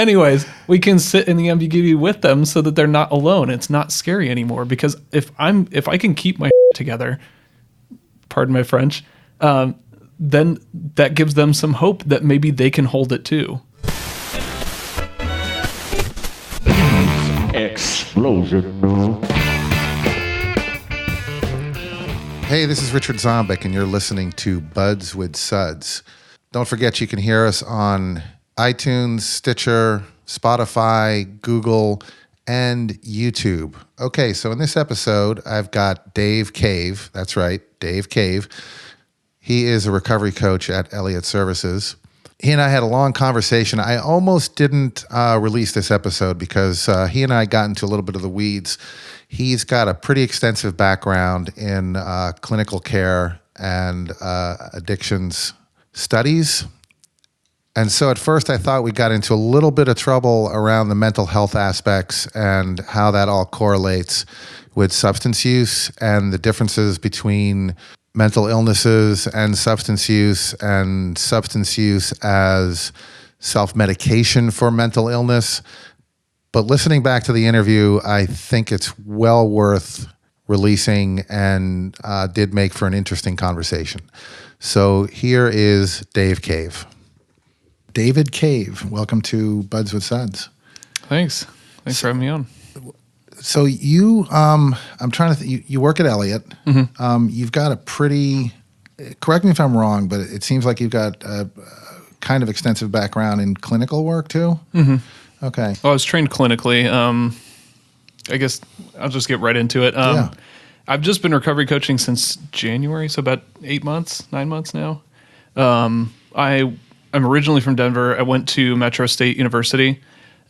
Anyways, we can sit in the ambiguity with them so that they're not alone. It's not scary anymore, because if I can keep my together, pardon my French, then that gives them some hope that maybe they can hold it too. Explosion. Hey, this is Richard Zombek, and you're listening to Buds with Suds. Don't forget you can hear us on iTunes, Stitcher, Spotify, Google, and YouTube. Okay, so in this episode, I've got Dave Cave. That's right, Dave Cave. He is a recovery coach at Eliot Services. He and I had a long conversation. I almost didn't release this episode because he and I got into a little bit of the weeds. He's got a pretty extensive background in clinical care and addictions studies. And so at first I thought we got into a little bit of trouble around the mental health aspects and how that all correlates with substance use and the differences between mental illnesses and substance use as self-medication for mental illness. But listening back to the interview, I think it's well worth releasing and did make for an interesting conversation. So here is Dave Cave. David Cave, welcome to Buds with Suds. Thanks for having me on. So you, I'm trying to think, you work at Eliot. Mm-hmm. You've got a pretty, correct me if I'm wrong, but it seems like you've got a kind of extensive background in clinical work too? Mm-hmm. Okay. Well, I was trained clinically. I guess I'll just get right into it. Yeah. I've just been recovery coaching since January, so about 9 months now. I'm originally from Denver. I went to Metro State University.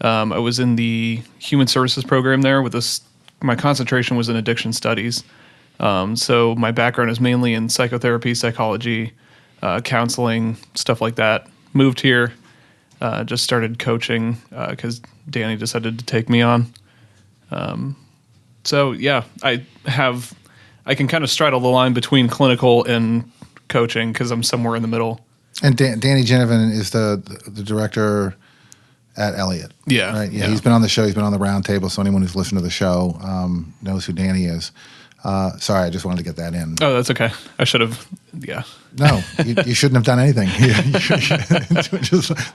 I was in the human services program there with this. My concentration was in addiction studies. So my background is mainly in psychotherapy, psychology, counseling, stuff like that. Moved here, just started coaching because Danny decided to take me on. So yeah, I can kind of straddle the line between clinical and coaching because I'm somewhere in the middle. And Danny Ginnivan is the director at Eliot. Yeah. Right? Yeah. He's been on the show. He's been on the round table. So anyone who's listened to the show knows who Danny is. Sorry, I just wanted to get that in. Oh, that's okay. I should have. Yeah. No, you shouldn't have done anything.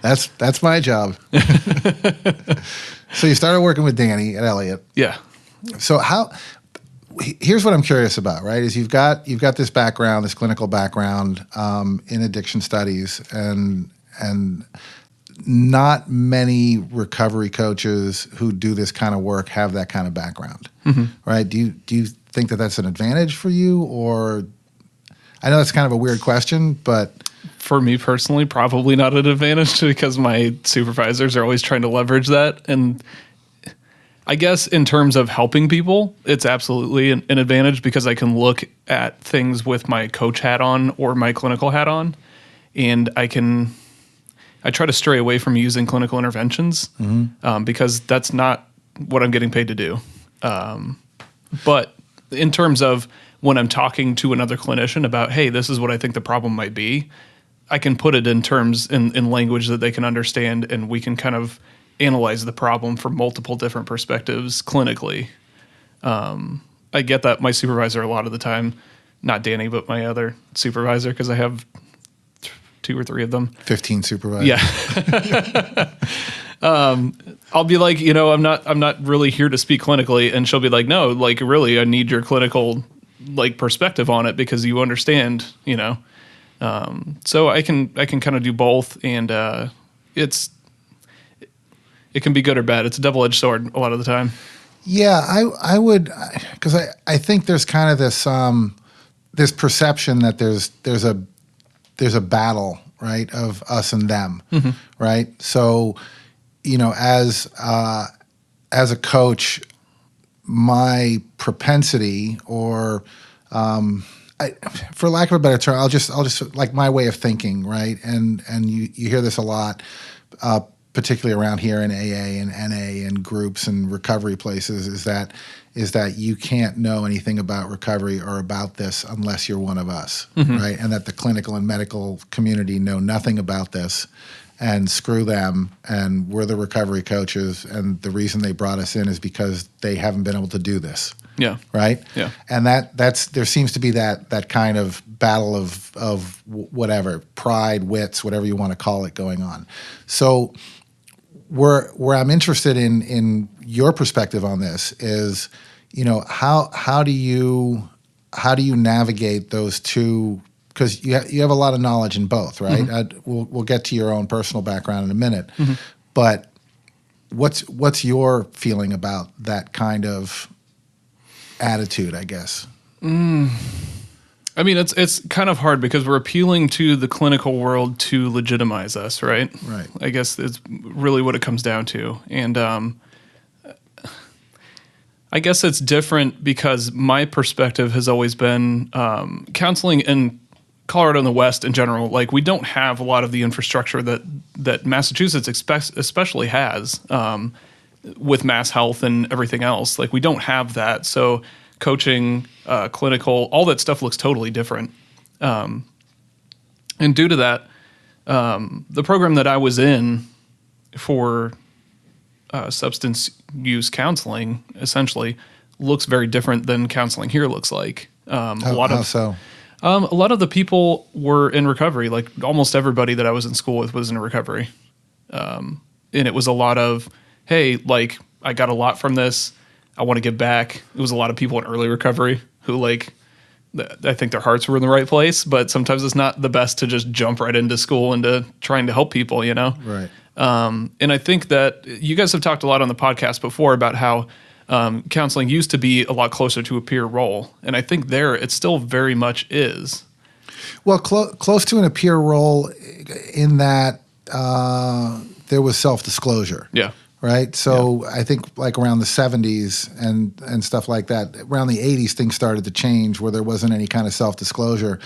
That's my job. So you started working with Danny at Eliot. Yeah. So here's what I'm curious about, right? Is you've got this background, this clinical background in addiction studies, and not many recovery coaches who do this kind of work have that kind of background, right? Do you think that that's an advantage for you, or I know that's kind of a weird question, but for me personally, probably not an advantage because my supervisors are always trying to leverage that. And I guess in terms of helping people, it's absolutely an advantage because I can look at things with my coach hat on or my clinical hat on, and I try to stray away from using clinical interventions because that's not what I'm getting paid to do. But in terms of when I'm talking to another clinician about, hey, this is what I think the problem might be, I can put it in terms in language that they can understand, and we can kind of analyze the problem from multiple different perspectives clinically. I get that my supervisor a lot of the time, not Danny, but my other supervisor, because I have 2 or 3 of them. 15 supervisors. Yeah. I'll be like, I'm not really here to speak clinically, and she'll be like, no, like really, I need your clinical like perspective on it because you understand, So I can kind of do both, and it can be good or bad. It's a double-edged sword a lot of the time. Yeah, I would, because I think there's kind of this perception that there's a battle, right, of us and them, right? So, as a coach, my propensity, or for lack of a better term, I'll just like my way of thinking, right? And you hear this a lot, particularly around here in AA and NA and groups and recovery places, is that you can't know anything about recovery or about this unless you're one of us, right? And that the clinical and medical community know nothing about this, and screw them, and we're the recovery coaches, and the reason they brought us in is because they haven't been able to do this. Yeah. Right. Yeah. And that's there seems to be that kind of battle of whatever pride, wits, whatever you want to call it, going on. So where I'm interested in your perspective on this is, how do you navigate those two? Because you have a lot of knowledge in both, right? We'll get to your own personal background in a minute, but what's your feeling about that kind of attitude, I guess? I mean, it's kind of hard because we're appealing to the clinical world to legitimize us, right? Right. I guess it's really what it comes down to. And I guess it's different because my perspective has always been counseling in Colorado and the West in general. Like, we don't have a lot of the infrastructure that Massachusetts especially has. With Mass Health and everything else. Like, we don't have that. So coaching, clinical, all that stuff looks totally different. And due to that, the program that I was in for substance use counseling essentially looks very different than counseling here looks like. How so? A lot of the people were in recovery. Like, almost everybody that I was in school with was in recovery. And it was a lot of, hey, like, I got a lot from this. I want to give back. It was a lot of people in early recovery who, like, I think their hearts were in the right place, but sometimes it's not the best to just jump right into school into trying to help people, Right. And I think that you guys have talked a lot on the podcast before about how counseling used to be a lot closer to a peer role. And I think there it still very much is. Well, close to a peer role in that there was self-disclosure. Yeah. Right. So I think like around the 70s and stuff like that, around the 80s, things started to change where there wasn't any kind of self-disclosure.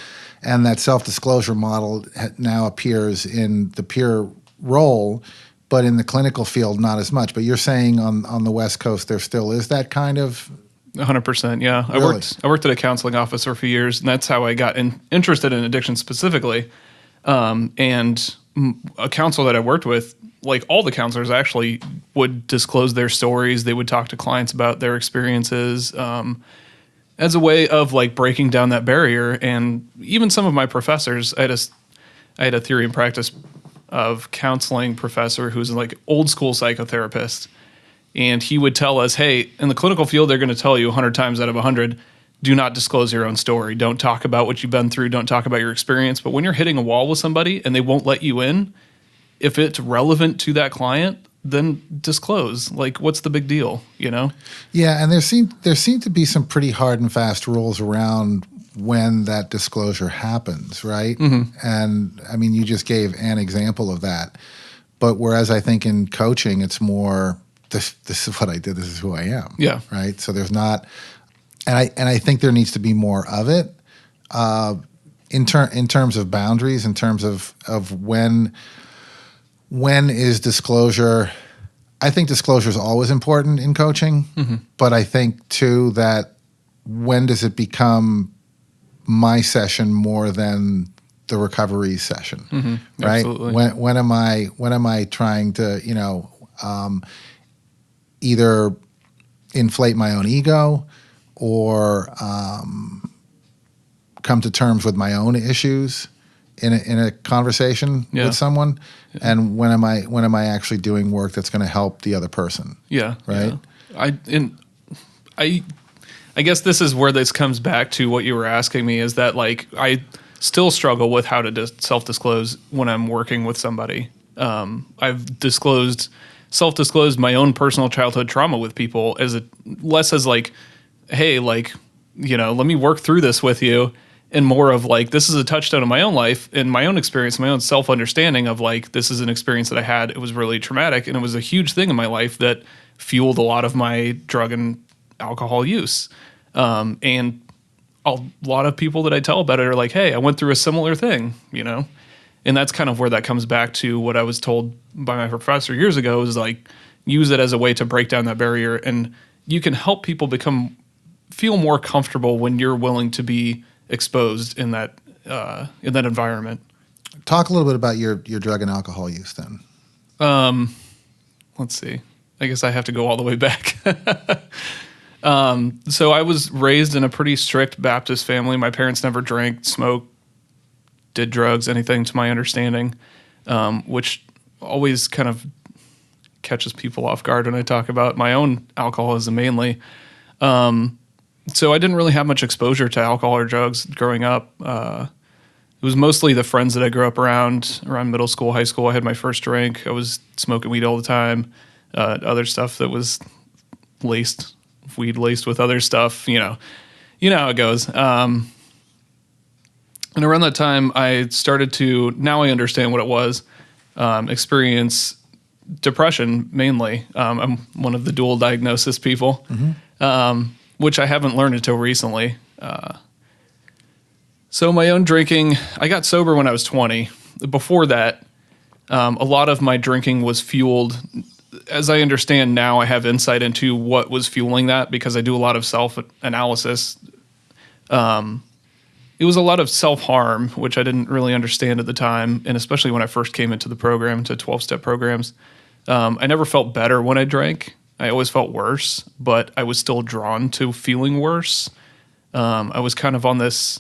And that self-disclosure model now appears in the peer role, but in the clinical field, not as much. But you're saying on the West Coast, there still is that kind of... 100%. Yeah. Really? I worked at a counseling office for a few years, and that's how I got interested in addiction specifically. And a counselor that I worked with, like, all the counselors actually would disclose their stories. They would talk to clients about their experiences as a way of, like, breaking down that barrier. And even some of my professors, I had a theory and practice of counseling professor who's like old school psychotherapist. And he would tell us, hey, in the clinical field, they're going to tell you 100 times out of 100, do not disclose your own story. Don't talk about what you've been through. Don't talk about your experience. But when you're hitting a wall with somebody and they won't let you in, if it's relevant to that client, then disclose. Like, what's the big deal, Yeah, and there seem to be some pretty hard and fast rules around when that disclosure happens, right? And I mean, you just gave an example of that. But whereas I think in coaching, it's more, this is what I did, this is who I am. Yeah. Right? So there's not, and I think there needs to be more of it in terms of boundaries, in terms of when is disclosure. I think disclosure is always important in coaching, but I think too that when does it become my session more than the recovery session, right? Absolutely. When am I trying to either inflate my own ego or come to terms with my own issues in a conversation with someone, and when am I actually doing work that's going to help the other person? Yeah, right. Yeah. I guess this is where this comes back to what you were asking me, is that, like, I still struggle with how to self-disclose when I'm working with somebody. I've self-disclosed my own personal childhood trauma with people less as like, hey, like, let me work through this with you, and more of like, this is a touchstone in my own life and my own experience, my own self-understanding of, like, this is an experience that I had. It was really traumatic, and it was a huge thing in my life that fueled a lot of my drug and alcohol use. And a lot of people that I tell about it are like, hey, I went through a similar thing, And that's kind of where that comes back to what I was told by my professor years ago, is like, use it as a way to break down that barrier. And you can help people feel more comfortable when you're willing to be exposed in that environment. Talk a little bit about your drug and alcohol use then. Let's see. I guess I have to go all the way back. So I was raised in a pretty strict Baptist family. My parents never drank, smoked, did drugs, anything to my understanding, which always kind of catches people off guard when I talk about my own alcoholism mainly. So I didn't really have much exposure to alcohol or drugs growing up. It was mostly the friends that I grew up around middle school, high school. I had my first drink. I was smoking weed all the time. Other stuff that was weed laced with other stuff, you know how it goes. And around that time I started to, now I understand what it was, experience depression mainly. I'm one of the dual diagnosis people, which I haven't learned until recently. So my own drinking, I got sober when I was 20. Before that, a lot of my drinking was fueled. As I understand now, I have insight into what was fueling that because I do a lot of self-analysis. It was a lot of self-harm, which I didn't really understand at the time, and especially when I first came into the program, to 12-step programs. I never felt better when I drank. I always felt worse, but I was still drawn to feeling worse. I was kind of on this...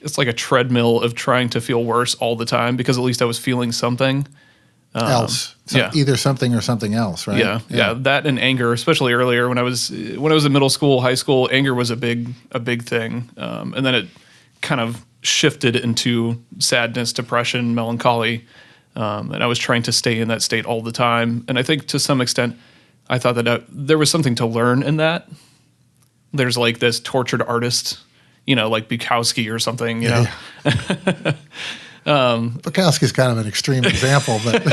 It's like a treadmill of trying to feel worse all the time because at least I was feeling something. Else. Either something or something else, right? Yeah. That and anger, especially earlier when I was in middle school, high school, anger was a big thing. And then it kind of shifted into sadness, depression, melancholy. And I was trying to stay in that state all the time. And I think to some extent, I thought that there was something to learn in that. There's like this tortured artist, like Bukowski or something, you know. Bukowski's kind of an extreme example, but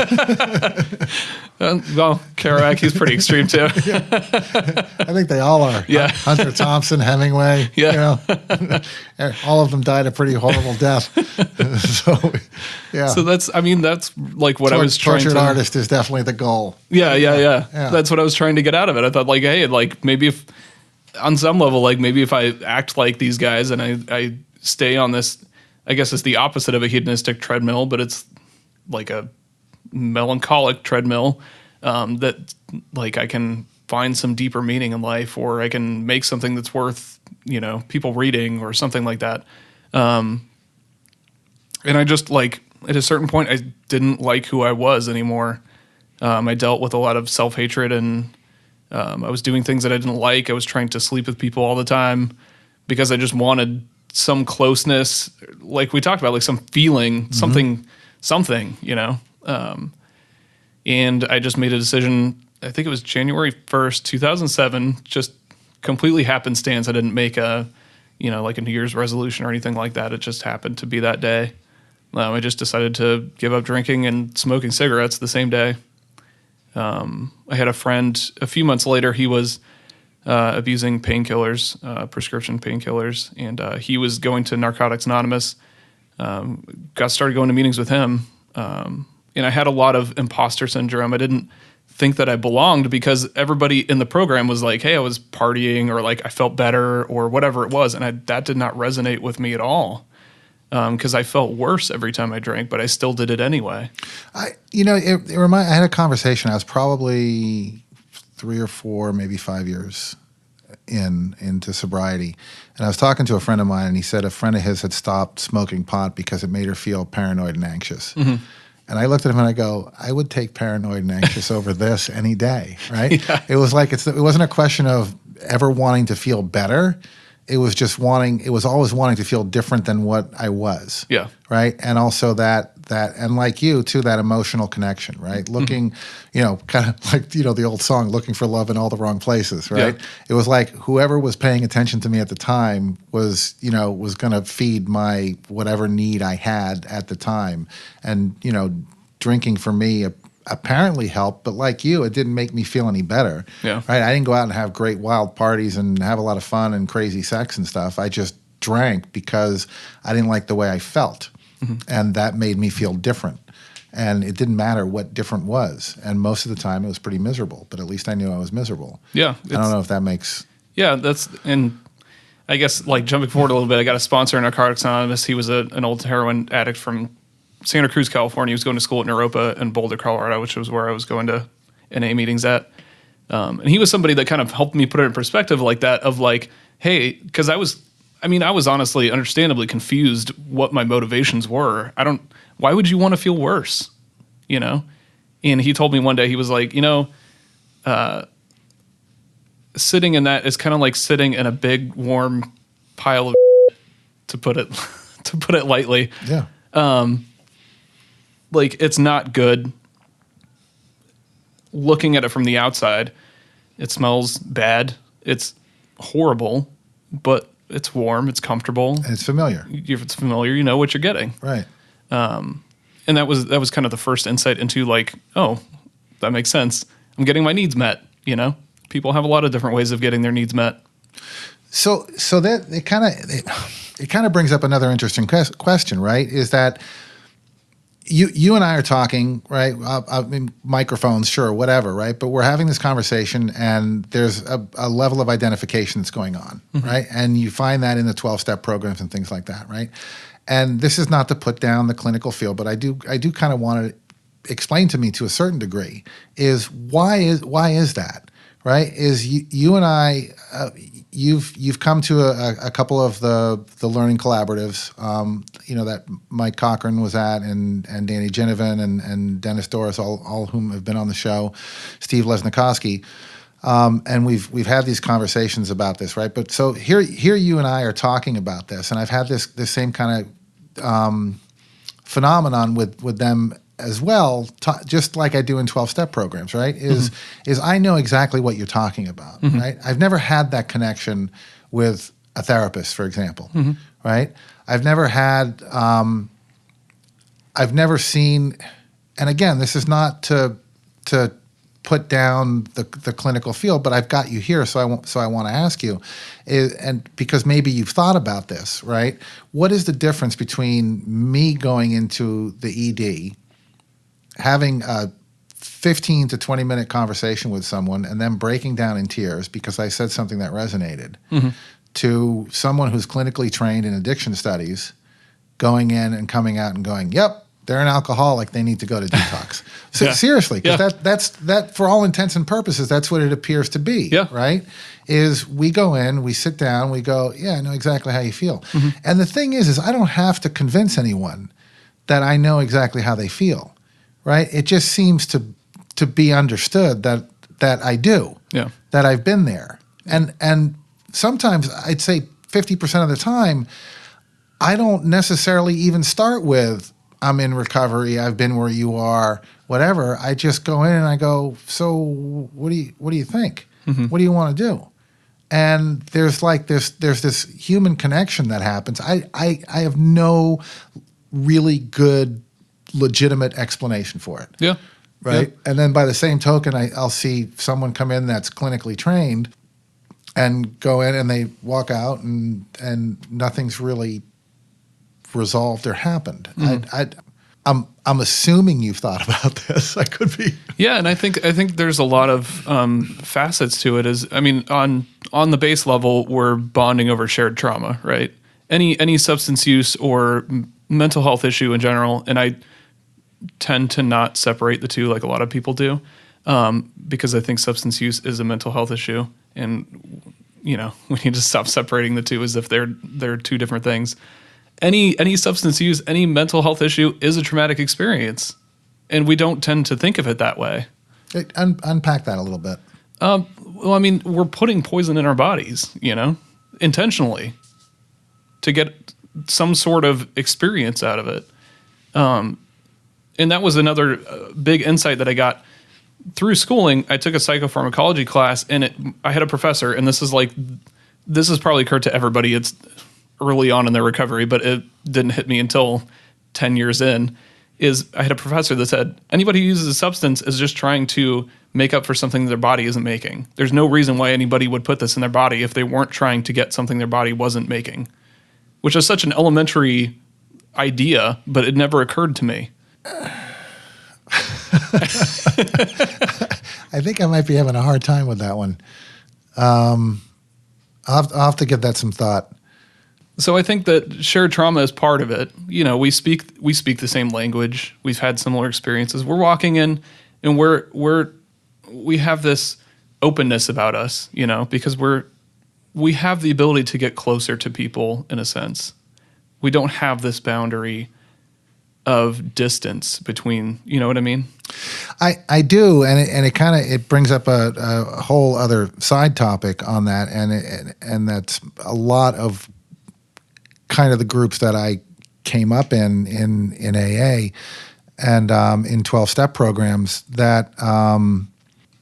well, Kerouac, he's pretty extreme too. I think they all are. Yeah. Hunter Thompson, Hemingway. Yeah. All of them died a pretty horrible death. So that's like what I was trying to. Tortured artist is definitely the goal. Yeah. That's what I was trying to get out of it. I thought, like, hey, like maybe if on some level, like maybe if I act like these guys and I stay on this. I guess it's the opposite of a hedonistic treadmill, but it's like a melancholic treadmill that like I can find some deeper meaning in life, or I can make something that's worth, people reading or something like that. And I just like at a certain point, I didn't like who I was anymore. I dealt with a lot of self-hatred and I was doing things that I didn't like. I was trying to sleep with people all the time because I just wanted some closeness, like we talked about, like some feeling, something, and I just made a decision, I think it was January 1st, 2007, just completely happenstance. I didn't make like a New Year's resolution or anything like that. It just happened to be that day. I just decided to give up drinking and smoking cigarettes the same day. I had a friend a few months later, he was abusing painkillers, prescription painkillers, and he was going to Narcotics Anonymous. Got started going to meetings with him, and I had a lot of imposter syndrome. I didn't think that I belonged because everybody in the program was like, hey, I was partying, or like I felt better, or whatever it was, and that did not resonate with me at all because I felt worse every time I drank, but I still did it anyway. I had a conversation. I was probably 3 or 4, maybe 5 years into sobriety. And I was talking to a friend of mine, and he said a friend of his had stopped smoking pot because it made her feel paranoid and anxious. Mm-hmm. And I looked at him and I go, I would take paranoid and anxious over this any day, right? Yeah. It was like, it wasn't a question of ever wanting to feel better. It was just always wanting to feel different than what I was. Yeah. Right. And also that, and like you too, that emotional connection, right? Looking, kind of like, the old song, looking for love in all the wrong places, right? Yeah. It was like whoever was paying attention to me at the time was going to feed my whatever need I had at the time. And, drinking for me apparently helped, but like you, it didn't make me feel any better. Yeah. Right. I didn't go out and have great wild parties and have a lot of fun and crazy sex and stuff. I just drank because I didn't like the way I felt. Mm-hmm. And that made me feel different. And it didn't matter what different was. And most of the time it was pretty miserable, but at least I knew I was miserable. Yeah. I don't know if that makes... Yeah, and I guess like jumping forward a little bit, I got a sponsor in Narcotics Anonymous. He was an old heroin addict from Santa Cruz, California. He was going to school at Naropa in Boulder, Colorado, which was where I was going to NA meetings at. And he was somebody that kind of helped me put it in perspective like that of like, hey, because I was honestly, understandably confused what my motivations were. Why would you want to feel worse? You know? And he told me one day, he was like, sitting in that is kind of like sitting in a big warm pile of to put it lightly. Yeah. Like it's not good. Looking at it from the outside, it smells bad. It's horrible, but it's warm. It's comfortable. And it's familiar. If it's familiar, you know what you're getting. Right. And that was kind of the first insight into like, oh, that makes sense. I'm getting my needs met. You know, people have a lot of different ways of getting their needs met. So that it kind of brings up another interesting question, right? Is that you and I are talking, right? I mean, microphones, sure, whatever, right? But we're having this conversation, and there's a level of identification that's going on, right? And you find that in the 12-step programs and things like that, right? And this is not to put down the clinical field, but I do kind of want to explain to me to a certain degree is why is that, right? Is you and I. You've come to a couple of the learning collaboratives, that Mike Cochran was at, and Danny Ginnivan and Dennis Doris, all whom have been on the show, Steve Lesnikoski, and we've had these conversations about this, right? But so here you and I are talking about this, and I've had this same kind of phenomenon with them as well, just like I do in 12-step programs, right? Is I know exactly what you're talking about, right? I've never had that connection with a therapist, for example, right? I've never had, I've never seen, and again, this is not to put down the clinical field, but I've got you here, so I want to ask you, and because maybe you've thought about this, right? What is the difference between me going into the ED, having a 15 to 20 minute conversation with someone and then breaking down in tears because I said something that resonated, to someone who's clinically trained in addiction studies going in and coming out and going, yep, they're an alcoholic, they need to go to detox. So seriously, because that for all intents and purposes, that's what it appears to be, right? Is we go in, we sit down, we go, yeah, I know exactly how you feel. And the thing is I don't have to convince anyone that I know exactly how they feel. Right? It just seems to be understood that I do, that I've been there. And sometimes I'd say 50% of the time, I don't necessarily even start with, I'm in recovery, I've been where you are, whatever. I just go in and I go, so what do you think? What do you want to do? And there's this human connection that happens. I have no really good legitimate explanation for it. Yeah. Right. Yeah. And then by the same token, I'll see someone come in that's clinically trained and go in and they walk out and nothing's really resolved or happened. I'm assuming you've thought about this. I could be. Yeah. And I think there's a lot of facets to it. On the base level, we're bonding over shared trauma, right? Any substance use or mental health issue in general. And I tend to not separate the two like a lot of people do, because I think substance use is a mental health issue, and we need to stop separating the two as if they're two different things. Any substance use, any mental health issue is a traumatic experience, and we don't tend to think of it that way. Unpack that a little bit. We're putting poison in our bodies, intentionally to get some sort of experience out of it. And that was another big insight that I got through schooling. I took a psychopharmacology class, and I had a professor, and this has probably occurred to everybody. It's early on in their recovery, but it didn't hit me until 10 years in, I had a professor that said, anybody who uses a substance is just trying to make up for something their body isn't making. There's no reason why anybody would put this in their body if they weren't trying to get something their body wasn't making, which is such an elementary idea, but it never occurred to me. I think I might be having a hard time with that one. I'll have to give that some thought. So I think that shared trauma is part of it. You know, we speak the same language. We've had similar experiences. We're walking in, and we have this openness about us. You know, because we have the ability to get closer to people in a sense. We don't have this boundary of distance between. You know what I mean? I do, and it kind of it brings up a whole other side topic on that, and that's a lot of kind of the groups that I came up in AA and in 12-step programs, that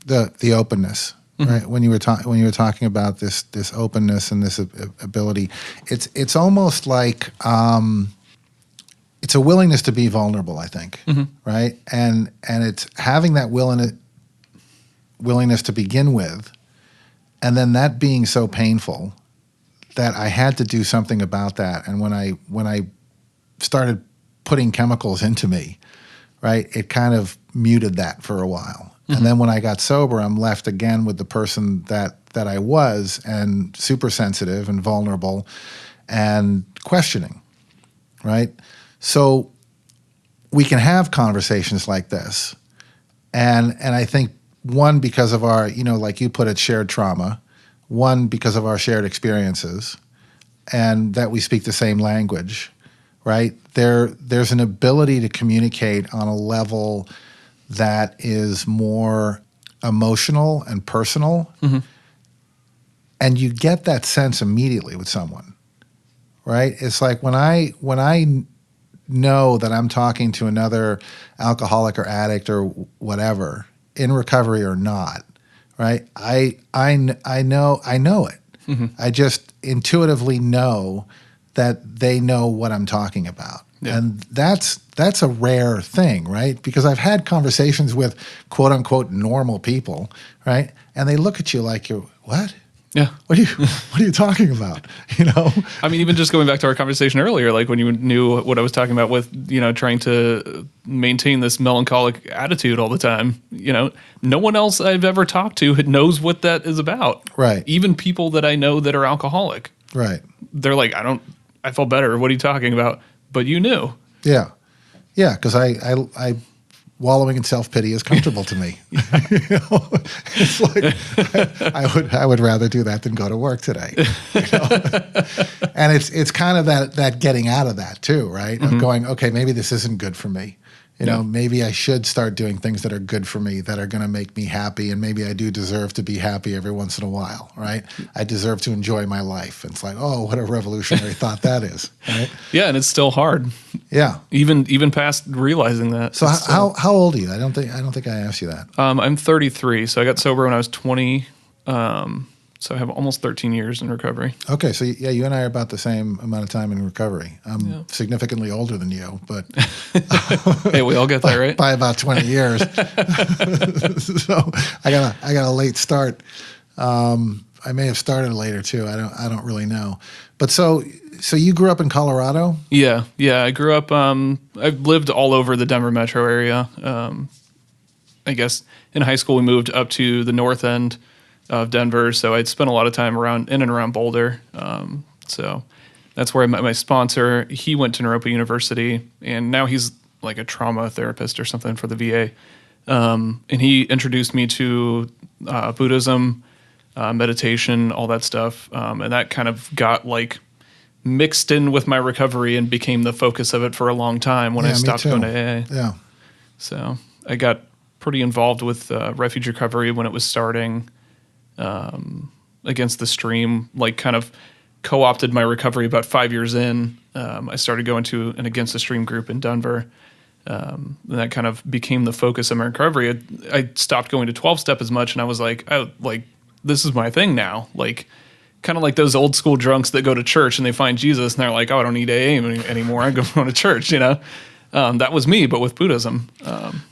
the openness, right? When you were talking about this openness and this ability, it's almost like it's a willingness to be vulnerable, I think, right? And it's having that willingness to begin with, and then that being so painful that I had to do something about that. And when I started putting chemicals into me, right, it kind of muted that for a while. And then when I got sober, I'm left again with the person that I was, and super sensitive and vulnerable and questioning, right? So we can have conversations like this. And I think, one, because of our, you know, like you put it, shared trauma, one, because of our shared experiences, and that we speak the same language, right? There's an ability to communicate on a level that is more emotional and personal, and you get that sense immediately with someone, right? It's like when I know that I'm talking to another alcoholic or addict or whatever, in recovery or not, right? I know it. I just intuitively know that they know what I'm talking about. Yeah. And that's a rare thing, right? Because I've had conversations with quote unquote normal people, right? And they look at you like you're, what? Yeah. What are you talking about? You know? I mean, even just going back to our conversation earlier, like when you knew what I was talking about with, you know, trying to maintain this melancholic attitude all the time, you know, no one else I've ever talked to knows what that is about. Right. Even people that I know that are alcoholic. Right. They're like, I felt better. What are you talking about? But you knew. Yeah. Yeah. Because I wallowing in self-pity is comfortable to me. You know? It's like I would rather do that than go to work today. You know? And it's kind of that getting out of that too, right? Of going, okay, maybe this isn't good for me. You know, maybe I should start doing things that are good for me, that are going to make me happy, and maybe I do deserve to be happy every once in a while, right? I deserve to enjoy my life. It's like, oh, what a revolutionary thought that is, right? Yeah, and it's still hard. Yeah, even past realizing that. So how old are you? I don't think I asked you that. I'm 33, so I got sober when I was 20. So I have almost 13 years in recovery. Okay, so yeah, you and I are about the same amount of time in recovery. I'm significantly older than you, but hey, we all get there, right? By about 20 years. So I got a late start. I may have started later too. I don't really know. But so you grew up in Colorado? Yeah. I grew up. I've lived all over the Denver metro area. I guess in high school we moved up to the north end of Denver, so I'd spent a lot of time in and around Boulder. So that's where I met my sponsor. He went to Naropa University, and now he's like a trauma therapist or something for the VA. And he introduced me to Buddhism, meditation, all that stuff, and that kind of got like mixed in with my recovery and became the focus of it for a long time when I stopped going to AA. Yeah. So I got pretty involved with refuge recovery when it was starting. Against the Stream, like kind of co-opted my recovery about 5 years in. I started going to an Against the Stream group in Denver. And that kind of became the focus of my recovery. I stopped going to 12-step as much, and I was like, this is my thing now. Like, kind of like those old school drunks that go to church and they find Jesus and they're like, oh, I don't need AA anymore. I'm going to church, you know? That was me, but with Buddhism.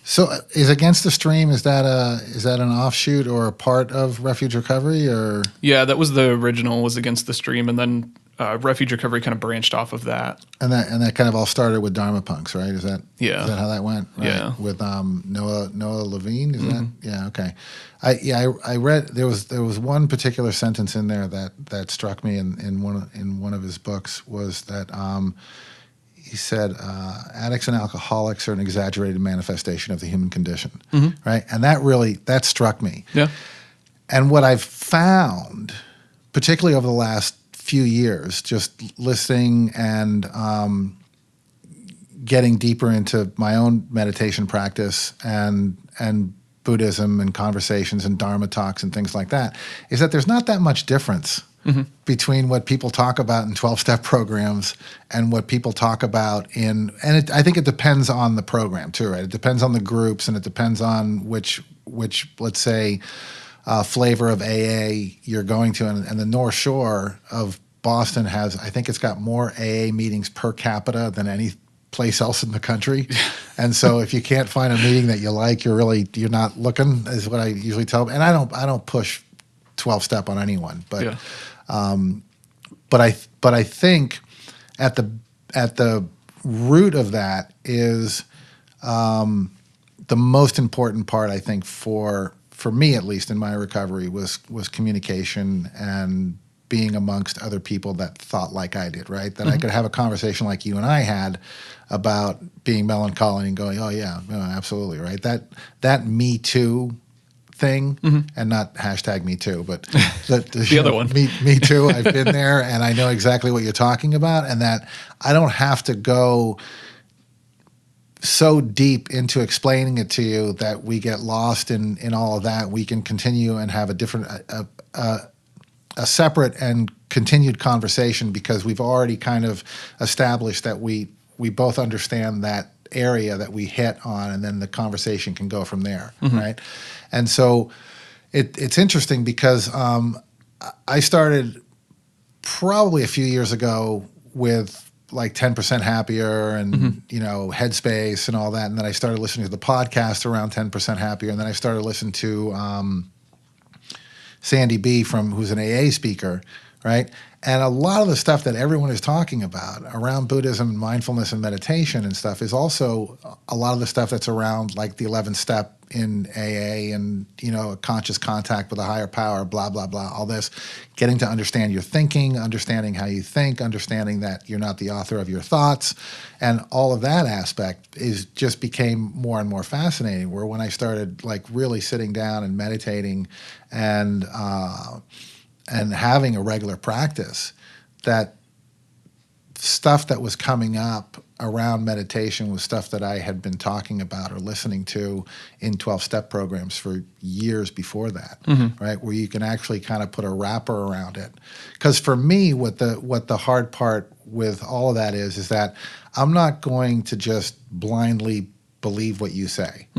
So is Against the Stream, is that an offshoot or a part of Refuge Recovery, or? Yeah, that was the original, was Against the Stream. And then refuge recovery kind of branched off of that. And that kind of all started with Dharma Punks, right? Is that how that went? Right? Yeah. With Noah Levine, is that? Yeah. Okay. I read there was one particular sentence in there that struck me in one of his books was that he said addicts and alcoholics are an exaggerated manifestation of the human condition, right? And that struck me. Yeah. And what I've found, particularly over the last few years, just listening and getting deeper into my own meditation practice and Buddhism and conversations and Dharma talks and things like that, is that there's not that much difference between what people talk about in 12-step programs and what people talk about I think it depends on the program too, right? It depends on the groups, and it depends on which let's say, flavor of AA you're going to. And the North Shore of Boston I think it's got more AA meetings per capita than any place else in the country. And so if you can't find a meeting that you like, you're not looking, is what I usually tell them. And I don't push 12-step on anyone, but but I think at the root of that is the most important part, I think, for me, at least in my recovery, was communication and being amongst other people that thought like I did, right? That I could have a conversation like you and I had about being melancholy and going, oh yeah, absolutely, right? That Me Too thing, and not hashtag Me Too, but the other one. Me Too, I've been there, and I know exactly what you're talking about, and that I don't have to go so deep into explaining it to you that we get lost in all of that. We can continue and have a different, a separate and continued conversation, because we've already kind of established that we both understand that area that we hit on, and then the conversation can go from there, right? And so it's interesting because I started probably a few years ago with like 10% Happier and, Headspace and all that. And then I started listening to the podcast around 10% Happier. And then I started listening to Sandy B who's an AA speaker, right? And a lot of the stuff that everyone is talking about around Buddhism and mindfulness and meditation and stuff is also a lot of the stuff that's around like the 11th step in AA and, conscious contact with a higher power, blah, blah, blah, all this, getting to understand your thinking, understanding how you think, understanding that you're not the author of your thoughts. And all of that aspect just became more and more fascinating, where when I started like really sitting down and meditating and having a regular practice, that stuff that was coming up around meditation was stuff that I had been talking about or listening to in 12-step programs for years before that, right? Where you can actually kind of put a wrapper around it. Because for me, what the hard part with all of that is that I'm not going to just blindly believe what you say,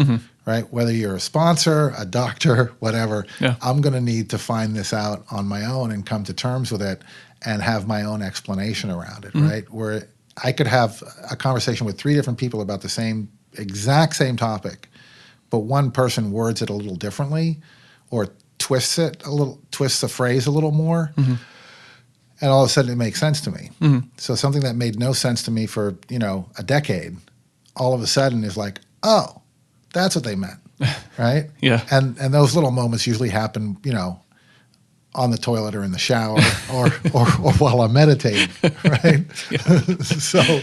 right? Whether you're a sponsor, a doctor, whatever, I'm going to need to find this out on my own and come to terms with it and have my own explanation around it, right? Where I could have a conversation with 3 different people about the exact same topic, but one person words it a little differently or twists the phrase a little more, and all of a sudden it makes sense to me. So something that made no sense to me for, a decade, all of a sudden is like, oh, that's what they meant, right? Yeah. And those little moments usually happen, on the toilet or in the shower or while I'm meditating, right? So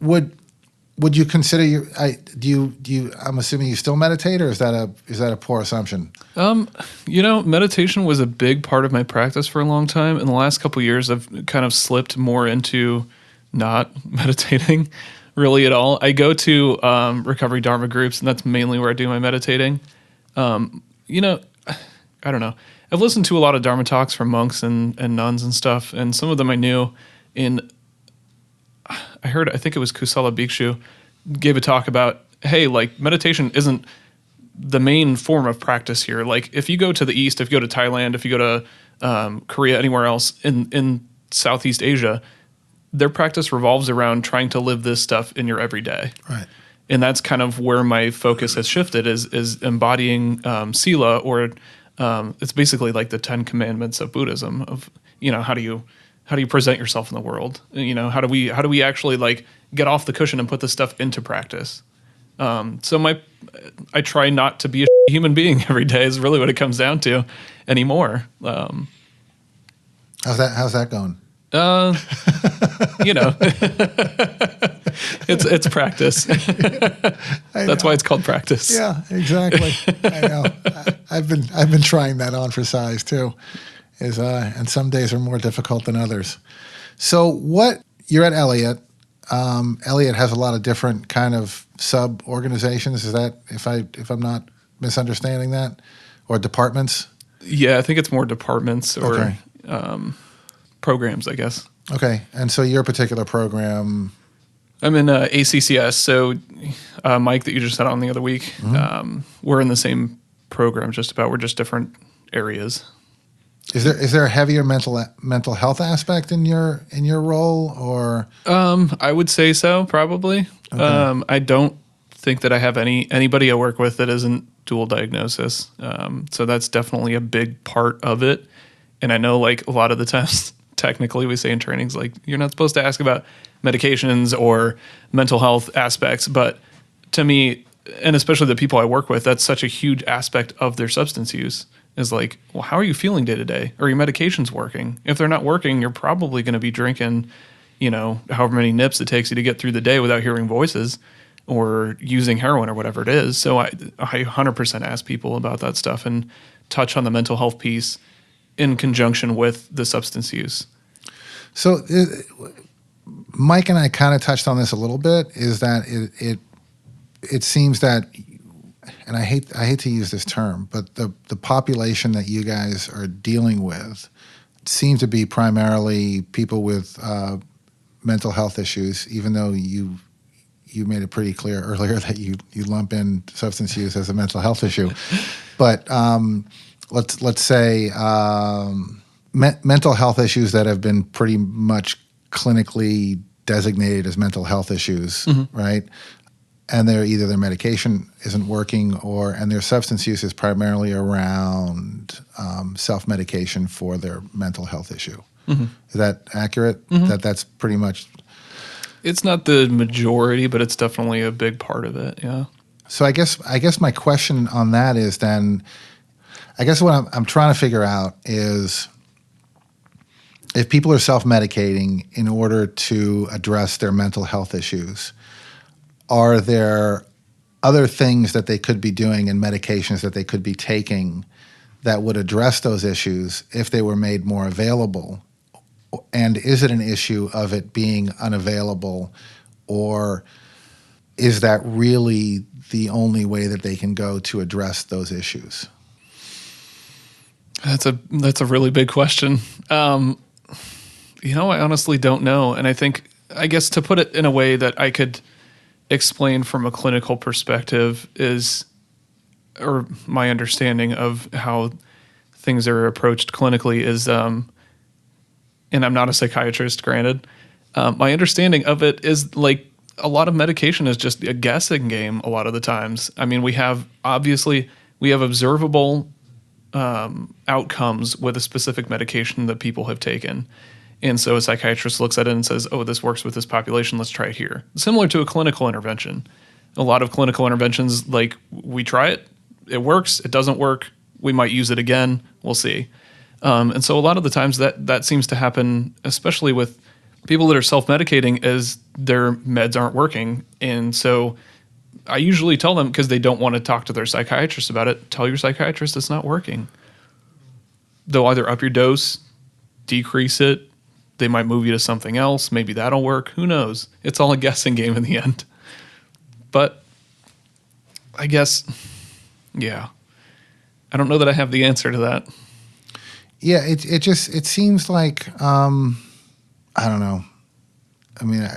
would you consider I'm assuming you still meditate, or is that a poor assumption? Meditation was a big part of my practice for a long time. In the last couple of years, I've kind of slipped more into not meditating really at all. I go to recovery Dharma groups, and that's mainly where I do my meditating. I don't know. I've listened to a lot of Dharma talks from monks and nuns and stuff, and some of them I knew. I think it was Kusala Bhikshu, gave a talk about, hey, like meditation isn't the main form of practice here. Like if you go to the East, if you go to Thailand, if you go to Korea, anywhere else in Southeast Asia, their practice revolves around trying to live this stuff in your everyday. Right. And that's kind of where my focus has shifted is embodying Sila, or it's basically like the 10 commandments of Buddhism, of how do you present yourself in the world? How do we actually like get off the cushion and put this stuff into practice? So I try not to be a human being every day is really what it comes down to anymore. How's that going? It's practice. That's why it's called practice. Yeah, exactly. I know. I've been trying that on for size too. And some days are more difficult than others. So you're at Eliot. Eliot has a lot of different kind of sub organizations. Is that if I'm not misunderstanding that, or departments? Yeah, I think it's more departments or programs, I guess. Okay, and so your particular program. I'm in ACCS. So Mike, that you just had on the other week, we're in the same program. Just about. We're just different areas. Is there a heavier mental health aspect in your role, or? I would say so, probably. Okay. I don't think that I have anybody I work with that isn't dual diagnosis. So that's definitely a big part of it. And I know, like, a lot of the times, technically, we say in trainings, like, you're not supposed to ask about medications or mental health aspects. But to me, and especially the people I work with, that's such a huge aspect of their substance use. Is like, well, how are you feeling day to day? Are your medications working? If they're not working, you're probably going to be drinking, however many nips it takes you to get through the day without hearing voices, or using heroin or whatever it is. So I 100% ask people about that stuff and touch on the mental health piece in conjunction with the substance use. So Mike and I kind of touched on this a little bit, is that it seems that, and I hate to use this term, but the population that you guys are dealing with seem to be primarily people with mental health issues, even though you made it pretty clear earlier that you lump in substance use as a mental health issue. But let's say mental health issues that have been pretty much clinically designated as mental health issues, right? And either their medication isn't working, and their substance use is primarily around self-medication for their mental health issue. Is that accurate? That's pretty much. It's not the majority, but it's definitely a big part of it. Yeah. So I guess my question on that is then, I guess what I'm trying to figure out is, if people are self-medicating in order to address their mental health issues, are there other things that they could be doing and medications that they could be taking that would address those issues if they were made more available? And is it an issue of it being unavailable, or is that really the only way that they can go to address those issues? That's a really big question. I honestly don't know. And I guess to put it in a way that I could explain from a clinical perspective or my understanding of how things are approached clinically is, and I'm not a psychiatrist, granted, my understanding of it is like a lot of medication is just a guessing game a lot of the times. I mean, we have observable outcomes with a specific medication that people have taken. And so a psychiatrist looks at it and says, oh, this works with this population, let's try it here. Similar to a clinical intervention. A lot of clinical interventions, like, we try it, it works, it doesn't work, we might use it again, we'll see. And so a lot of the times that seems to happen, especially with people that are self-medicating, as their meds aren't working. And so I usually tell them, because they don't want to talk to their psychiatrist about it, tell your psychiatrist it's not working. They'll either up your dose, decrease it, they might move you to something else. Maybe that'll work. Who knows? It's all a guessing game in the end. But I guess, yeah, I don't know that I have the answer to that. Yeah, it seems like, I don't know. I mean,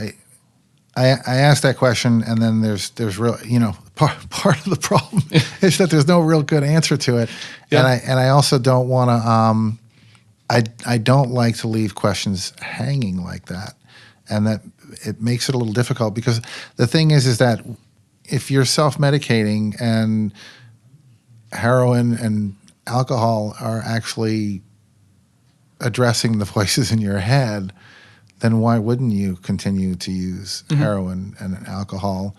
I asked that question, and then there's real, part of the problem is that there's no real good answer to it. Yeah. And I also don't want to, I don't like to leave questions hanging like that, and that it makes it a little difficult, because the thing is that if you're self-medicating and heroin and alcohol are actually addressing the voices in your head, then why wouldn't you continue to use heroin and alcohol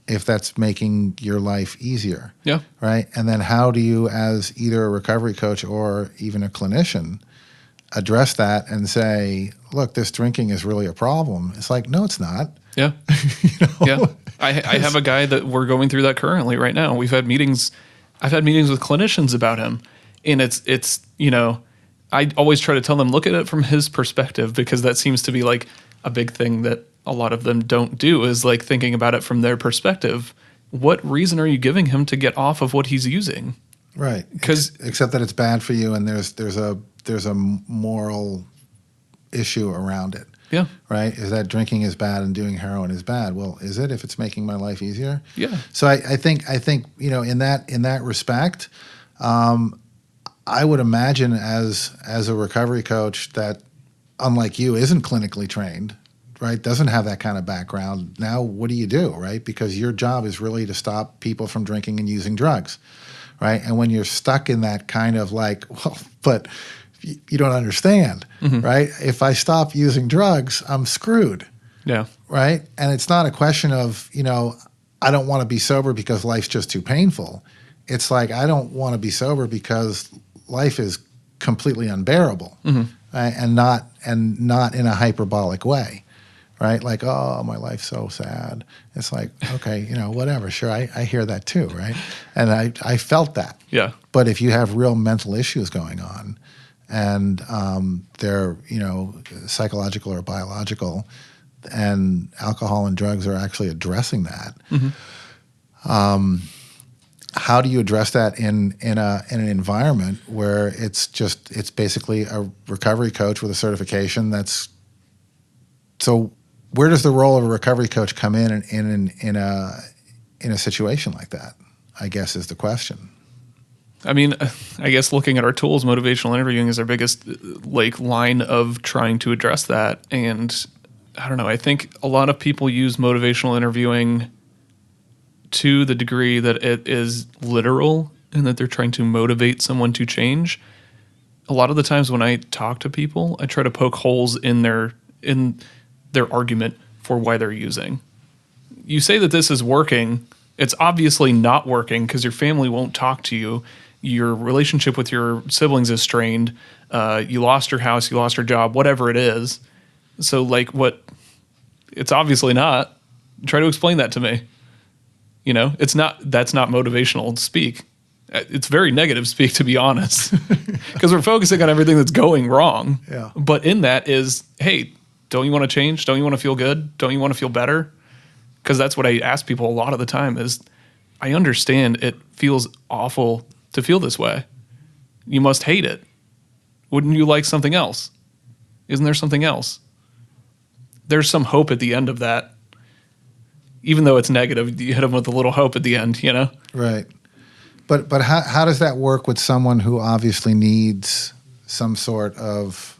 if that's making your life easier? Yeah. Right? And then how do you, as either a recovery coach or even a clinician, address that and say, look, this drinking is really a problem? It's like, no, it's not. Yeah. You know? Yeah. I have a guy that we're going through that currently right now. We've had meetings. I've had meetings with clinicians about him, and it's I always try to tell them, look at it from his perspective, because that seems to be like a big thing that a lot of them don't do, is like thinking about it from their perspective. What reason are you giving him to get off of what he's using? Right. 'Cause- except that it's bad for you, and there's a moral issue around it. Yeah. Right? Is that drinking is bad and doing heroin is bad? Well, is it, if it's making my life easier? Yeah. So I think in that respect, I would imagine as a recovery coach that, unlike you, isn't clinically trained, right? Doesn't have that kind of background. Now, what do you do, right? Because your job is really to stop people from drinking and using drugs, right? And when you're stuck in that kind of like, well, but you don't understand, right? If I stop using drugs, I'm screwed. Yeah. Right? And it's not a question of, I don't want to be sober because life's just too painful. It's like, I don't want to be sober because life is completely unbearable, right? and not in a hyperbolic way, right? Like, oh, my life's so sad. It's like, okay, whatever. Sure, I hear that too, right? And I felt that. Yeah. But if you have real mental issues going on, and they're psychological or biological, and alcohol and drugs are actually addressing that. How do you address that in an environment where it's basically a recovery coach with a certification? So where does the role of a recovery coach come in a situation like that, I guess, is the question. I mean, I guess looking at our tools, motivational interviewing is our biggest line of trying to address that. And I don't know, I think a lot of people use motivational interviewing to the degree that it is literal and that they're trying to motivate someone to change. A lot of the times when I talk to people, I try to poke holes in their argument for why they're using. You say that this is working. It's obviously not working because your family won't talk to you. Your relationship with your siblings is strained. You lost your house, you lost your job, whatever it is. So what? It's obviously not. Try to explain that to me. That's not motivational speak. It's very negative speak, to be honest, because we're focusing on everything that's going wrong. Yeah. But in that is, hey, don't you want to change? Don't you want to feel good? Don't you want to feel better? Because that's what I ask people a lot of the time is, I understand it feels awful to feel this way. You must hate it. Wouldn't you like something else? Isn't there something else? There's some hope at the end of that. Even though it's negative, you hit them with a little hope at the end, Right. But how does that work with someone who obviously needs some sort of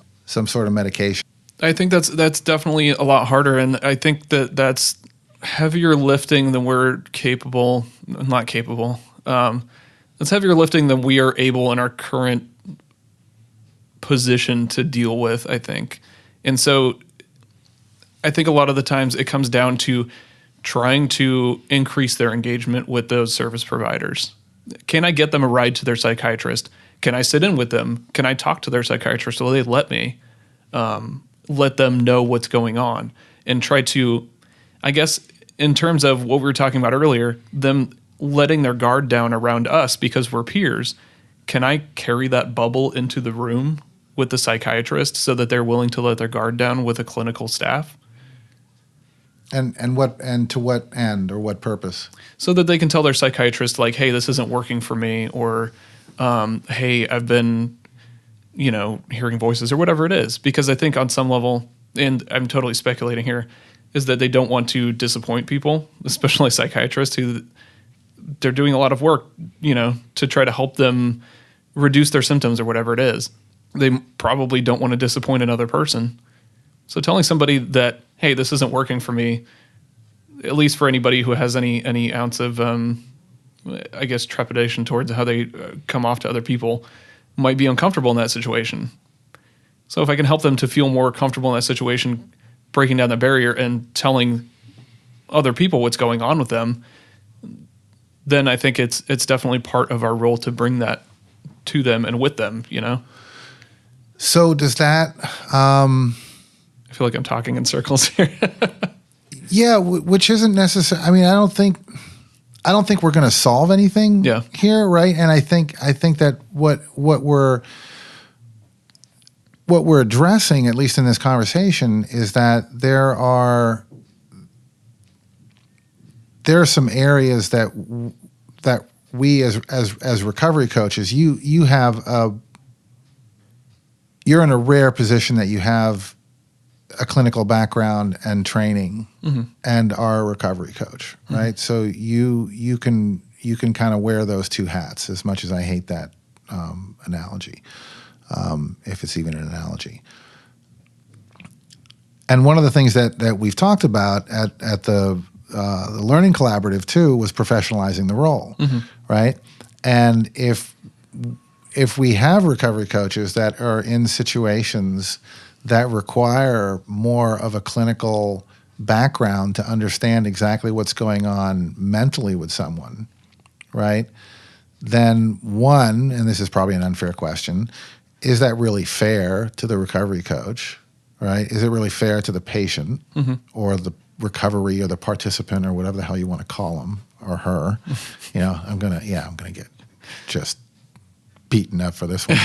medication? I think that's definitely a lot harder, and I think that's heavier lifting than we're capable. Not capable. That's heavier lifting than we are able in our current position to deal with, I think. And so I think a lot of the times it comes down to trying to increase their engagement with those service providers. Can I get them a ride to their psychiatrist? Can I sit in with them? Can I talk to their psychiatrist? Will they let me? Let them know what's going on and try to, I guess, in terms of what we were talking about earlier, them letting their guard down around us because we're peers. Can I carry that bubble into the room with the psychiatrist so that they're willing to let their guard down with a clinical staff? And to what end or what purpose? So that they can tell their psychiatrist, hey, this isn't working for me, or hey, I've been, hearing voices, or whatever it is. Because I think on some level, and I'm totally speculating here, is that they don't want to disappoint people, especially psychiatrists who they're doing a lot of work, to try to help them reduce their symptoms or whatever it is. They probably don't want to disappoint another person. So telling somebody that, hey, this isn't working for me, at least for anybody who has any ounce of, I guess, trepidation towards how they come off to other people, might be uncomfortable in that situation. So if I can help them to feel more comfortable in that situation, breaking down the barrier and telling other people what's going on with them, then I think it's definitely part of our role to bring that to them and with them, you know? So does that, I feel like I'm talking in circles here. yeah, which isn't necessary. I mean, I don't think we're going to solve anything here, right? And I think that what we're addressing, at least in this conversation, is that there are some areas that we as recovery coaches, you're in a rare position that you have a clinical background and training and are a recovery coach, right? So you can kind of wear those two hats, as much as I hate that analogy, if it's even an analogy. And one of the things that we've talked about at the Learning Collaborative too was professionalizing the role, right? And if we have recovery coaches that are in situations that require more of a clinical background to understand exactly what's going on mentally with someone, right? Then one, and this is probably an unfair question, is that really fair to the recovery coach, right? Is it really fair to the patient or the recovery or the participant or whatever the hell you want to call him or her? You know, I'm gonna get just beaten up for this one.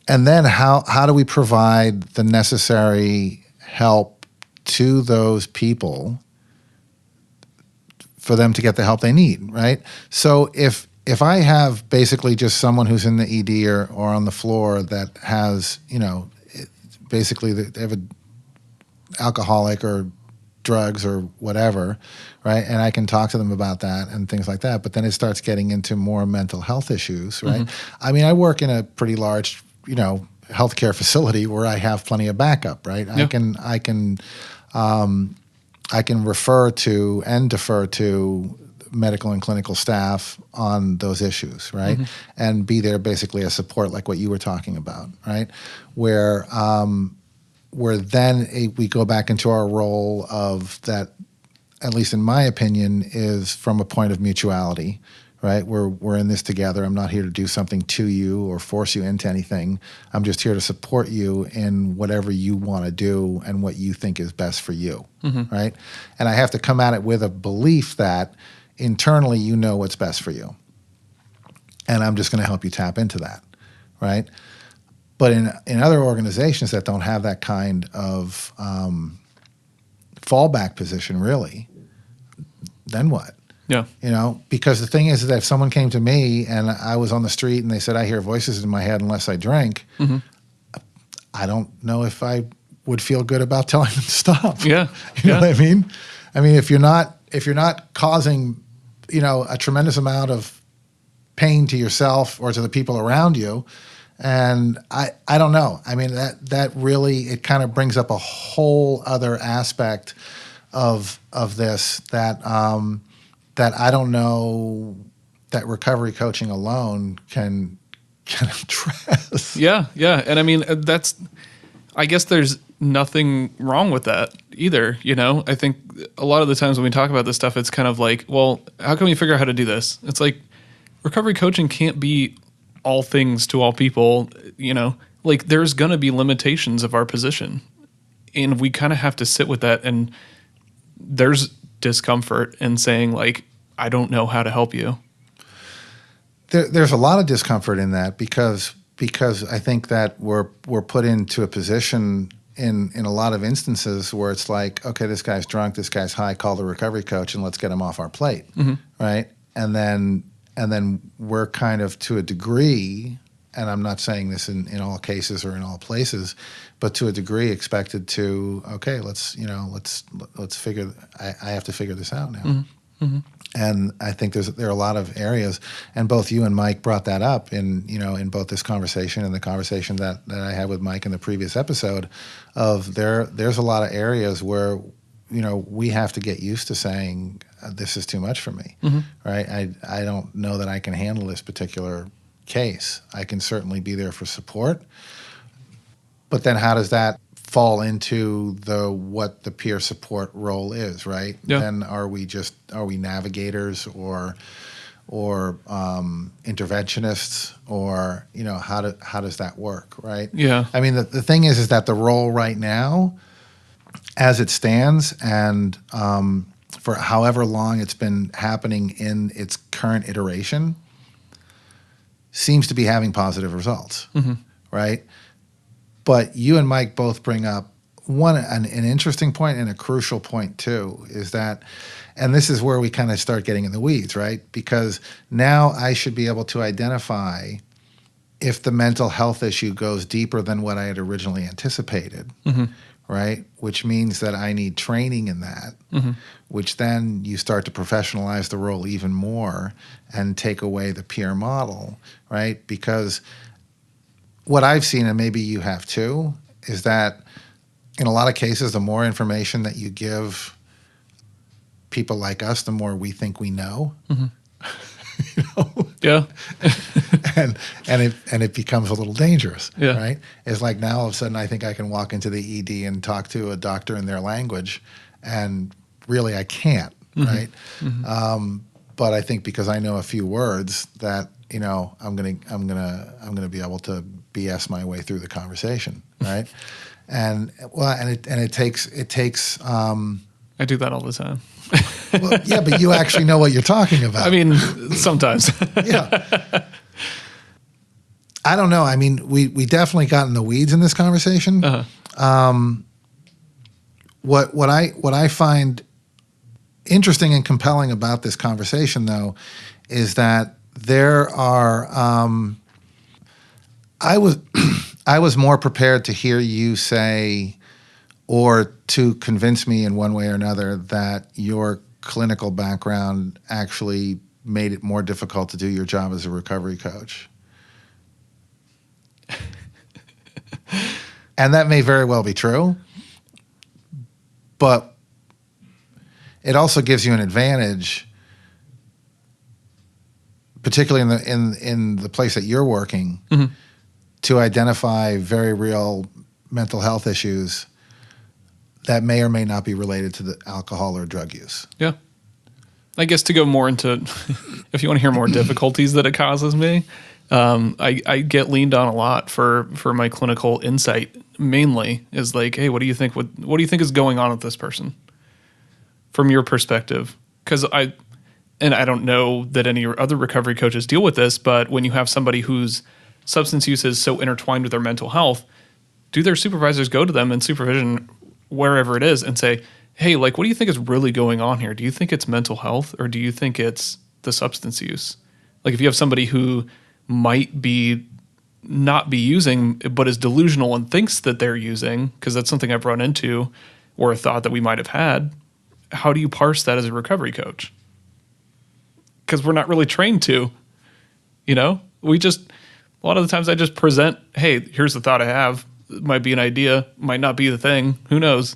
And then how do we provide the necessary help to those people for them to get the help they need, right? So if I have basically just someone who's in the ED or on the floor that has, you know, basically they have an alcoholic or drugs or whatever, right? And I can talk to them about that and things like that. But then it starts getting into more mental health issues, right? I mean, I work in a pretty large, you know, healthcare facility where I have plenty of backup, right? Yeah. I can refer to and defer to medical and clinical staff on those issues, right? And be there basically as support, like what you were talking about, right? Where then we go back into our role of that, at least in my opinion, is from a point of mutuality, right? We're in this together. I'm not here to do something to you or force you into anything. I'm just here to support you in whatever you want to do and what you think is best for you, right? And I have to come at it with a belief that internally you know what's best for you. And I'm just going to help you tap into that, right? But in other organizations that don't have that kind of fallback position, really, then what? Yeah. You know, because the thing is that if someone came to me and I was on the street and they said, I hear voices in my head unless I drink, I don't know if I would feel good about telling them to stop. Yeah. You know what I mean? I mean, if you're not causing, you know, a tremendous amount of pain to yourself or to the people around you, and I don't know. I mean, that really, it kind of brings up a whole other aspect of this that I don't know that recovery coaching alone can address. Yeah. And I mean, I guess there's nothing wrong with that either. You know, I think a lot of the times when we talk about this stuff, it's kind of like, well, how can we figure out how to do this? It's like recovery coaching can't be all things to all people, you know, like there's going to be limitations of our position and we kind of have to sit with that. And there's discomfort in saying like, I don't know how to help you. There's a lot of discomfort in that because I think that we're put into a position in a lot of instances where it's like, okay, this guy's drunk, this guy's high, call the recovery coach and let's get him off our plate, right? And then we're kind of, to a degree, and I'm not saying this in all cases or in all places, but to a degree expected to, okay, let's figure, I have to figure this out now. And I think there are a lot of areas, and both you and Mike brought that up in both this conversation and the conversation that I had with Mike in the previous episode, of there's a lot of areas where, you know, we have to get used to saying, this is too much for me, right? I don't know that I can handle this particular case. I can certainly be there for support. But then how does that fall into what the peer support role is, right? Yeah. Then are we navigators or interventionists, or how does that work, right? Yeah. I mean, the thing is that the role right now, as it stands, and for however long it's been happening in its current iteration, seems to be having positive results, right? But you and Mike both bring up an interesting point and a crucial point too, is that, and this is where we kind of start getting in the weeds, right? Because now I should be able to identify if the mental health issue goes deeper than what I had originally anticipated, right? Which means that I need training in that, which then you start to professionalize the role even more and take away the peer model, right? Because what I've seen, and maybe you have too, is that in a lot of cases, the more information that you give people like us, the more we think we know. Yeah. and it becomes a little dangerous, Yeah. right? It's like now all of a sudden I think I can walk into the ED and talk to a doctor in their language, and really I can't, right? But I think because I know a few words that I'm gonna be able to BS my way through the conversation, right? It takes. I do that all the time. Well, yeah, but you actually know what you're talking about. I mean, sometimes. Yeah. I don't know. I mean, we definitely got in the weeds in this conversation. What I find interesting and compelling about this conversation, though, is that there are. I was more prepared to hear you say, or to convince me in one way or another, that your clinical background actually made it more difficult to do your job as a recovery coach. And that may very well be true, but it also gives you an advantage, particularly in the place that you're working, to identify very real mental health issues that may or may not be related to the alcohol or drug use. Yeah. I guess to go more into, if you want to hear more difficulties that it causes me, I get leaned on a lot for my clinical insight. Mainly is like, hey, what do you think? What do you think is going on with this person from your perspective? Because I don't know that any other recovery coaches deal with this, but when you have somebody whose substance use is so intertwined with their mental health, do their supervisors go to them in supervision, wherever it is, and say, hey, like, what do you think is really going on here? Do you think it's mental health, or do you think it's the substance use? Like, if you have somebody who might be not be using, but is delusional and thinks that they're using, because that's something I've run into, or a thought that we might have had, how do you parse that as a recovery coach? Because we're not really trained to, we just, a lot of the times I just present, hey, here's the thought I have. It might be an idea, might not be the thing. Who knows?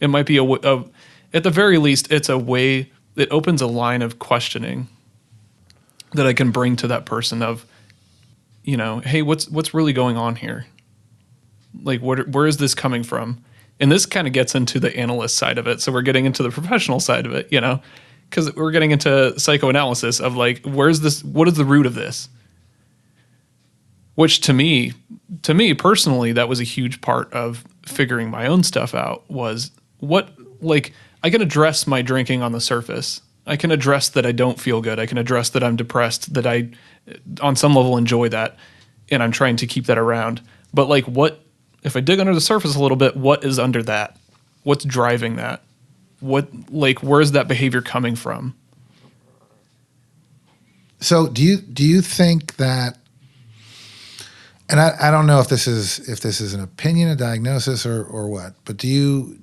It might be at the very least, it's a way that opens a line of questioning that I can bring to that person of, hey, what's really going on here? Like, where is this coming from? And this kind of gets into the analyst side of it. So we're getting into the professional side of it, because we're getting into psychoanalysis of like, what is the root of this? Which to me personally, that was a huge part of figuring my own stuff out, was I can address my drinking on the surface. I can address that I don't feel good. I can address that I'm depressed, that I, on some level, enjoy that, and I'm trying to keep that around. But like, if I dig under the surface a little bit, what is under that? What's driving that? Where is that behavior coming from? So do you think that, and I don't know if this is an opinion, a diagnosis, or what, but do you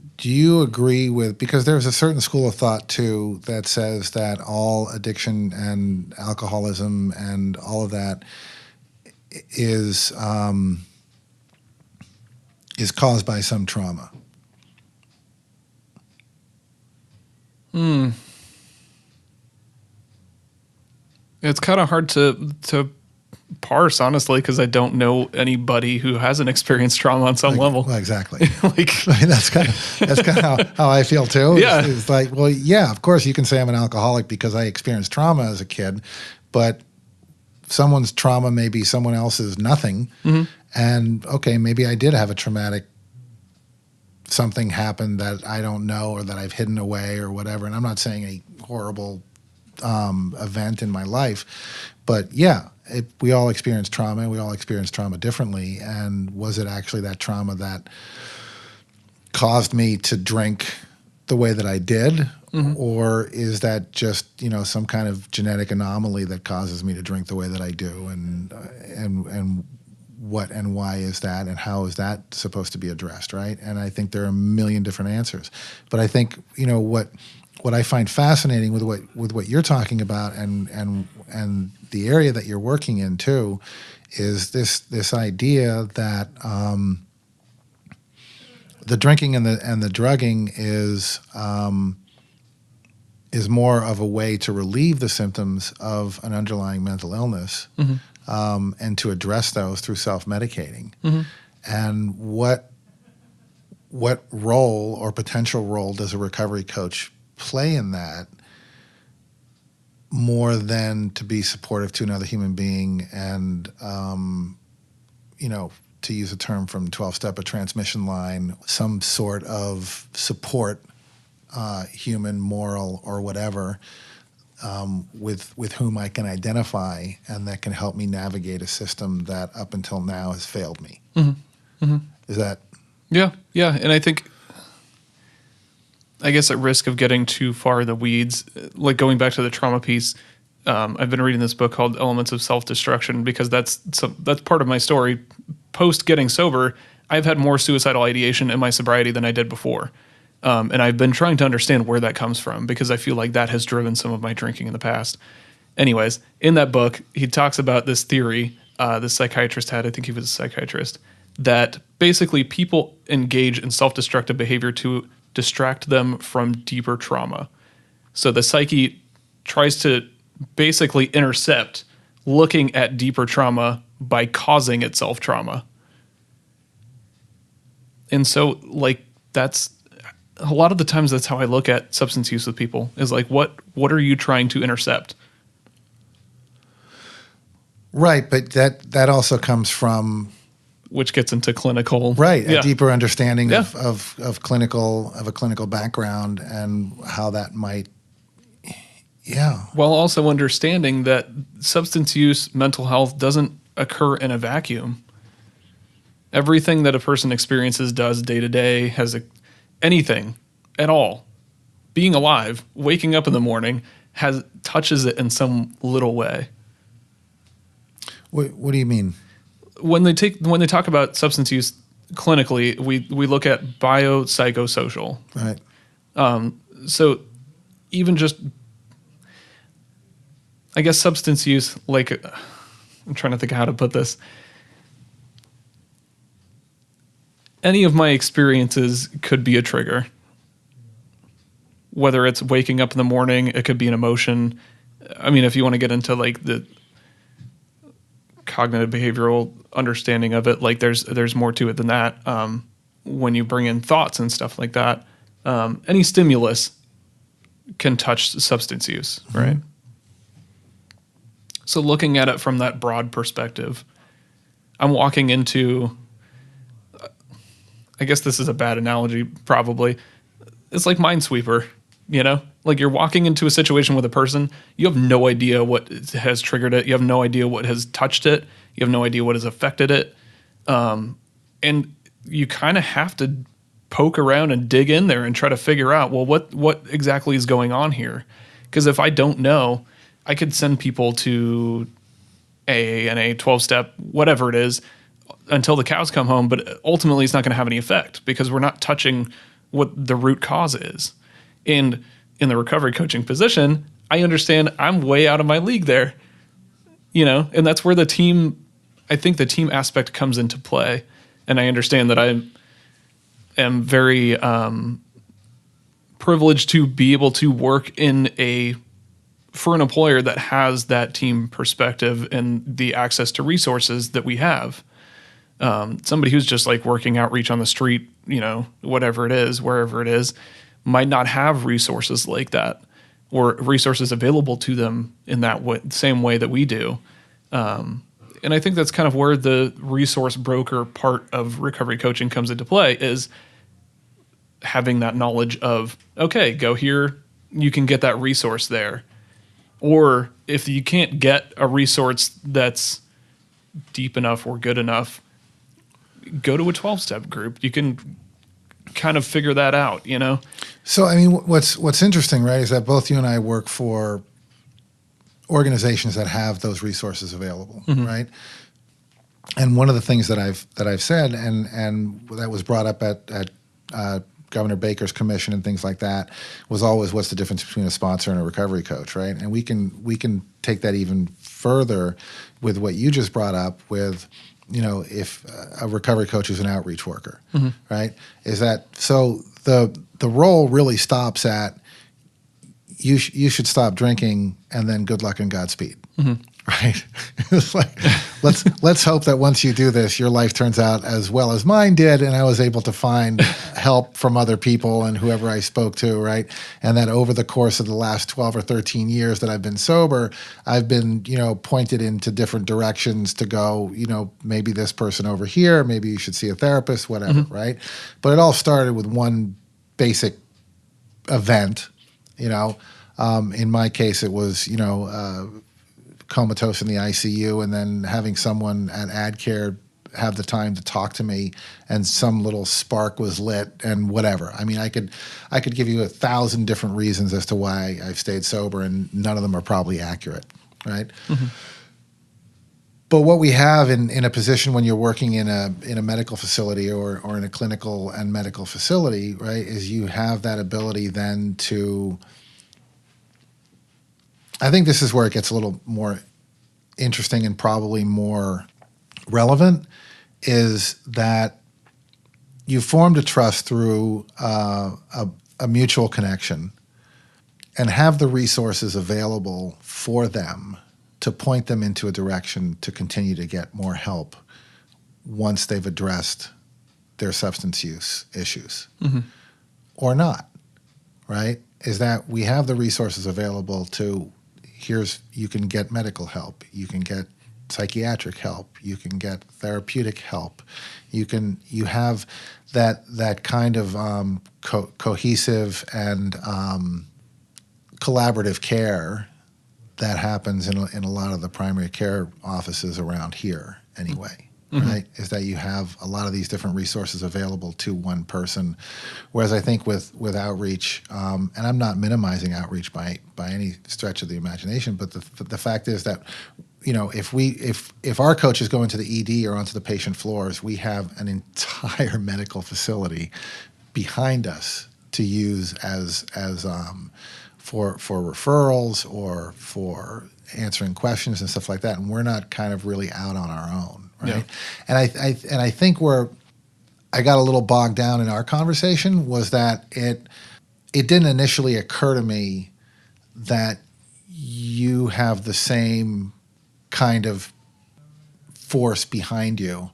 agree with, because there's a certain school of thought too that says that all addiction and alcoholism and all of that is caused by some trauma? It's kind of hard to parse, honestly, because I don't know anybody who hasn't experienced trauma on some level. Well, exactly. Like, I mean, that's kind of how I feel too. Yeah. It's like, well, yeah, of course you can say I'm an alcoholic because I experienced trauma as a kid, but someone's trauma may be someone else's nothing. And okay, maybe I did have a traumatic something happened that I don't know or that I've hidden away or whatever. And I'm not saying a horrible event in my life, but yeah, we all experience trauma. We all experience trauma differently. And was it actually that trauma that caused me to drink the way that I did? Or is that just, some kind of genetic anomaly that causes me to drink the way that I do? And what and why is that, and how is that supposed to be addressed, right? And I think there are a million different answers. But I think, what I find fascinating with what you're talking about and the area that you're working in too is this idea that the drinking and the drugging is more of a way to relieve the symptoms of an underlying mental illness, and to address those through self-medicating. And what role or potential role does a recovery coach play in that, more than to be supportive to another human being and, to use a term from 12-Step, a transmission line, some sort of support, human, moral, or whatever, with whom I can identify and that can help me navigate a system that up until now has failed me. Is that? Yeah. And I guess at risk of getting too far in the weeds, like going back to the trauma piece, I've been reading this book called Elements of Self-Destruction because that's part of my story. Post getting sober, I've had more suicidal ideation in my sobriety than I did before. And I've been trying to understand where that comes from because I feel like that has driven some of my drinking in the past. Anyways, in that book, he talks about this theory this psychiatrist had, I think he was a psychiatrist, that basically people engage in self-destructive behavior to distract them from deeper trauma. So the psyche tries to basically intercept looking at deeper trauma by causing itself trauma. And so, like, that's a lot of the times that's how I look at substance use with people is like, what are you trying to intercept? Right, but that also comes from, which gets into clinical, right, yeah. a deeper understanding Yeah. of a clinical background and how that might, yeah. While also understanding that substance use, mental health doesn't occur in a vacuum. Everything that a person experiences does day to day has anything at all. Being alive, waking up in the morning, touches it in some little way. What do you mean? When they talk about substance use clinically, we look at biopsychosocial. Right. So even just, I guess, substance use, like, I'm trying to think of how to put this. Any of my experiences could be a trigger. Whether it's waking up in the morning, it could be an emotion. I mean, if you want to get into like the cognitive behavioral understanding of it, like there's more to it than that. When you bring in thoughts and stuff like that, any stimulus can touch substance use, right? So looking at it from that broad perspective, I'm walking into, I guess this is a bad analogy, probably. It's like Minesweeper, you know? Like you're walking into a situation with a person, you have no idea what has triggered it. You have no idea what has touched it. You have no idea what has affected it. And you kind of have to poke around and dig in there and try to figure out, well, what exactly is going on here? Because if I don't know, I could send people to AA, NA, 12-step, whatever it is, until the cows come home, but ultimately it's not going to have any effect because we're not touching what the root cause is. And in the recovery coaching position, I understand I'm way out of my league there, you know, and that's where I think the team aspect comes into play. And I understand that I am very privileged to be able to work in a for an employer that has that team perspective and the access to resources that we have, somebody who's just like working outreach on the street, whatever it is, wherever it is, might not have resources like that or resources available to them in that same way that we do. And I think that's kind of where the resource broker part of recovery coaching comes into play, is having that knowledge of, okay, go here, you can get that resource there. Or if you can't get a resource that's deep enough or good enough, go to a 12-step group. You can kind of figure that out, So, I mean, what's interesting, right, is that both you and I work for organizations that have those resources available, right? And one of the things that I've said, and that was brought up at Governor Baker's commission and things like that, was always, what's the difference between a sponsor and a recovery coach, right? And we can take that even further with what you just brought up with, if a recovery coach is an outreach worker, right? Is that so? The role really stops at you should stop drinking, and then good luck and Godspeed. Right? It's like, let's hope that once you do this, your life turns out as well as mine did, and I was able to find help from other people and whoever I spoke to, right? And that over the course of the last 12 or 13 years that I've been sober, I've been, pointed into different directions to go, maybe this person over here, maybe you should see a therapist, whatever, right? But it all started with one basic event, in my case, it was, comatose in the ICU, and then having someone at AdCare have the time to talk to me, and some little spark was lit, and whatever. I mean, I could give you 1,000 different reasons as to why I've stayed sober, and none of them are probably accurate, right? But what we have in a position when you're working in a medical facility or in a clinical and medical facility, right, is you have that ability then to, I think this is where it gets a little more interesting and probably more relevant, is that you formed a trust through a mutual connection and have the resources available for them to point them into a direction to continue to get more help once they've addressed their substance use issues or not, right? Is that we have the resources available to, you can get medical help, you can get psychiatric help, you can get therapeutic help, you have that kind of cohesive and collaborative care that happens in a lot of the primary care offices around here anyway. Right? Is that you have a lot of these different resources available to one person, whereas I think with outreach, and I'm not minimizing outreach by any stretch of the imagination, but the fact is that, if our coaches go into the ED or onto the patient floors, we have an entire medical facility behind us to use as for referrals or for answering questions and stuff like that, and we're not kind of really out on our own. Right. Yeah. And I think where I got a little bogged down in our conversation was that it didn't initially occur to me that you have the same kind of force behind you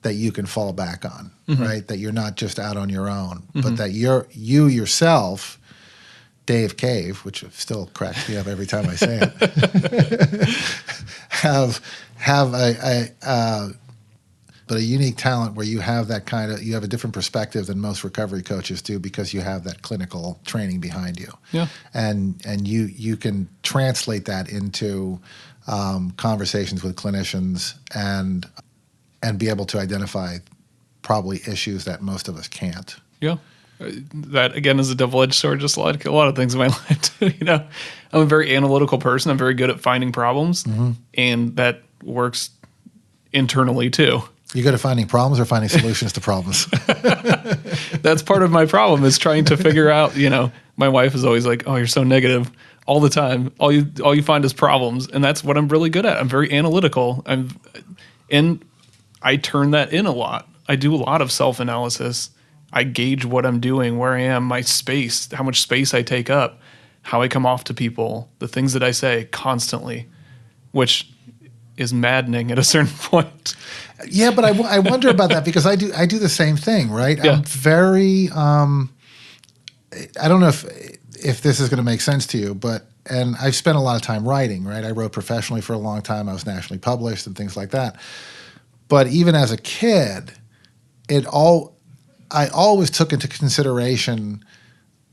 that you can fall back on, right? That you're not just out on your own, but that you yourself, Dave Cave, which still cracks me up every time I say it, have a unique talent where you have that you have a different perspective than most recovery coaches do, because you have that clinical training behind you. Yeah. And you can translate that into conversations with clinicians and be able to identify probably issues that most of us can't. Yeah. That again is a double-edged sword, just like a lot of things in my life too. I'm a very analytical person. I'm very good at finding problems, and that works internally too. You good at finding problems or finding solutions to problems? That's part of my problem, is trying to figure out. My wife is always like, "Oh, you're so negative all the time. All you find is problems," and that's what I'm really good at. I'm very analytical. And I turn that in a lot. I do a lot of self-analysis. I gauge what I'm doing, where I am, my space, how much space I take up. how I come off to people, the things that I say constantly, which is maddening at a certain point. Yeah, but I wonder about that because I do the same thing, right? Yeah. I'm very I don't know if this is going to make sense to you, and I've spent a lot of time writing, right? I wrote professionally for a long time. I was nationally published and things like that. But even as a kid, I always took into consideration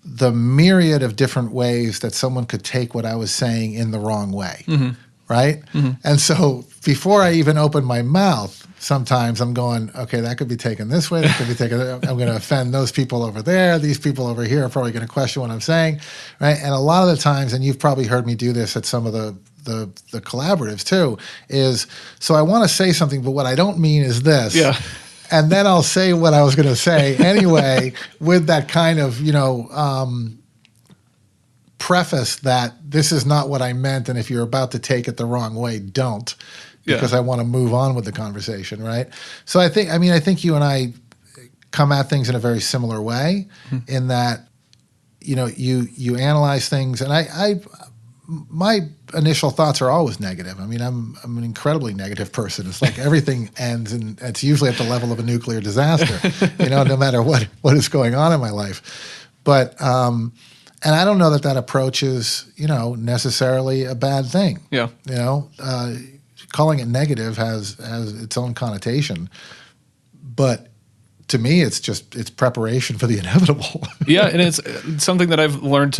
the myriad of different ways that someone could take what I was saying in the wrong way, right? And so before I even open my mouth, sometimes I'm going, okay, that could be taken this way. That could be taken. I'm going to offend those people over there. These people over here are probably going to question what I'm saying, right? And a lot of the times, and you've probably heard me do this at some of the collaboratives too, is so I want to say something, but what I don't mean is this. Yeah. And then I'll say what I was going to say anyway with that kind of, preface that this is not what I meant, and if you're about to take it the wrong way, don't, because I want to move on with the conversation, right? So I think you and I come at things in a very similar way in that, you analyze things, and my initial thoughts are always negative. I mean, I'm an incredibly negative person. It's like everything ends, and it's usually at the level of a nuclear disaster, no matter what is going on in my life. But and I don't know that approach is, necessarily a bad thing. Yeah. Calling it negative has its own connotation, but to me, it's preparation for the inevitable. Yeah, and it's something that I've learned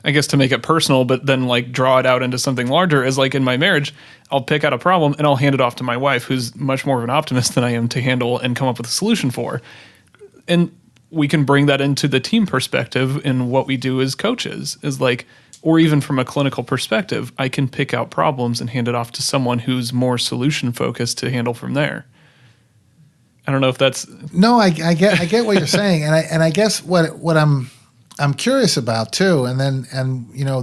I guess to make it personal, but then like draw it out into something larger is like in my marriage, I'll pick out a problem and I'll hand it off to my wife, who's much more of an optimist than I am, to handle and come up with a solution for. And we can bring that into the team perspective in what we do as coaches is like, or even from a clinical perspective, I can pick out problems and hand it off to someone who's more solution focused to handle from there. I don't know if that's... No, I get what you're saying. And I guess what I'm curious about too, and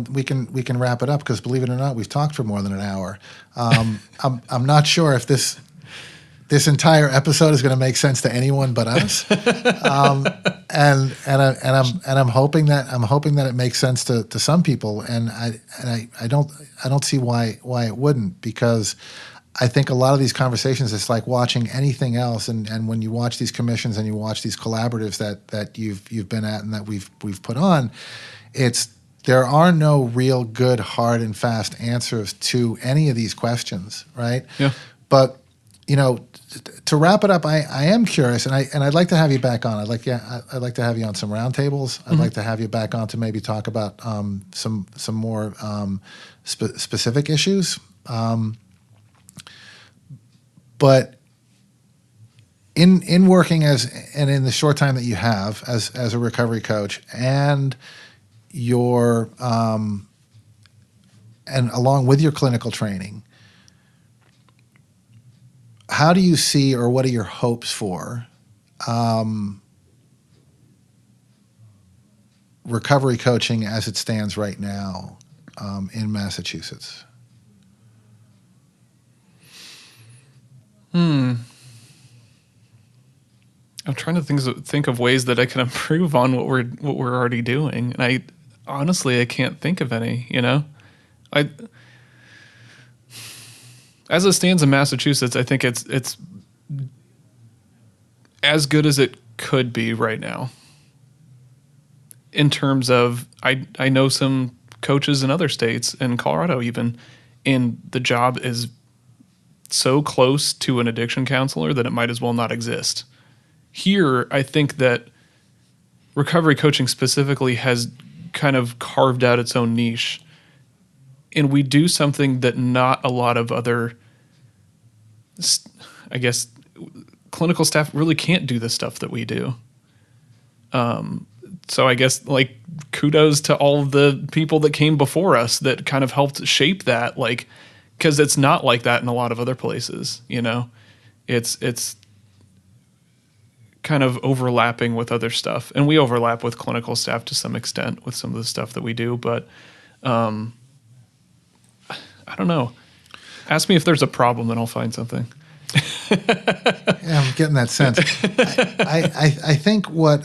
we can wrap it up because believe it or not, we've talked for more than an hour. I'm not sure if this entire episode is going to make sense to anyone but us, and I'm hoping that it makes sense to some people, and I don't see why it wouldn't, because I think a lot of these conversations, it's like watching anything else, and when you watch these commissions and you watch these collaboratives that you've been at and that we've put on, there are no real good, hard and fast answers to any of these questions, right? Yeah. But to wrap it up, I am curious, and I'd like to have you back on. I'd like to have you on some roundtables. I'd like to have you back on to maybe talk about some more specific issues. But in working and in the short time that you have as a recovery coach, and your and along with your clinical training, how do you see, or what are your hopes for recovery coaching as it stands right now in Massachusetts? I'm trying to think of ways that I can improve on what we're already doing, and I honestly can't think of any. As it stands in Massachusetts, I think it's as good as it could be right now. In terms of, I know some coaches in other states, in Colorado even, and the job is so close to an addiction counselor that it might as well not exist. Here, I think that recovery coaching specifically has kind of carved out its own niche, and we do something that not a lot of other, I guess, clinical staff really can't do the stuff that we do. So I guess like kudos to all of the people that came before us that kind of helped shape that, like, because it's not like that in a lot of other places. It's kind of overlapping with other stuff, and we overlap with clinical staff to some extent with some of the stuff that we do, but I don't know. Ask me if there's a problem and I'll find something. Yeah, I'm getting that sense. I think what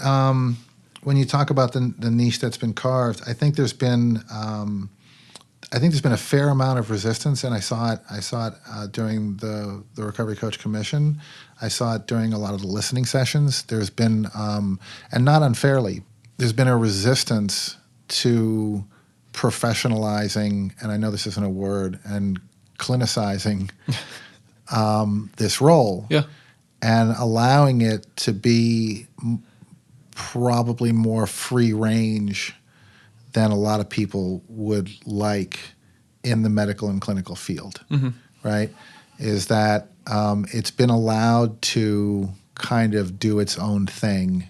when you talk about the niche that's been carved, I think there's been a fair amount of resistance, and I saw it during the Recovery Coach Commission. I saw it during a lot of the listening sessions. There's been, and not unfairly, there's been a resistance to professionalizing, and I know this isn't a word, and clinicizing this role, Yeah. and allowing it to be probably more free range than a lot of people would like in the medical and clinical field, right? Is that it's been allowed to kind of do its own thing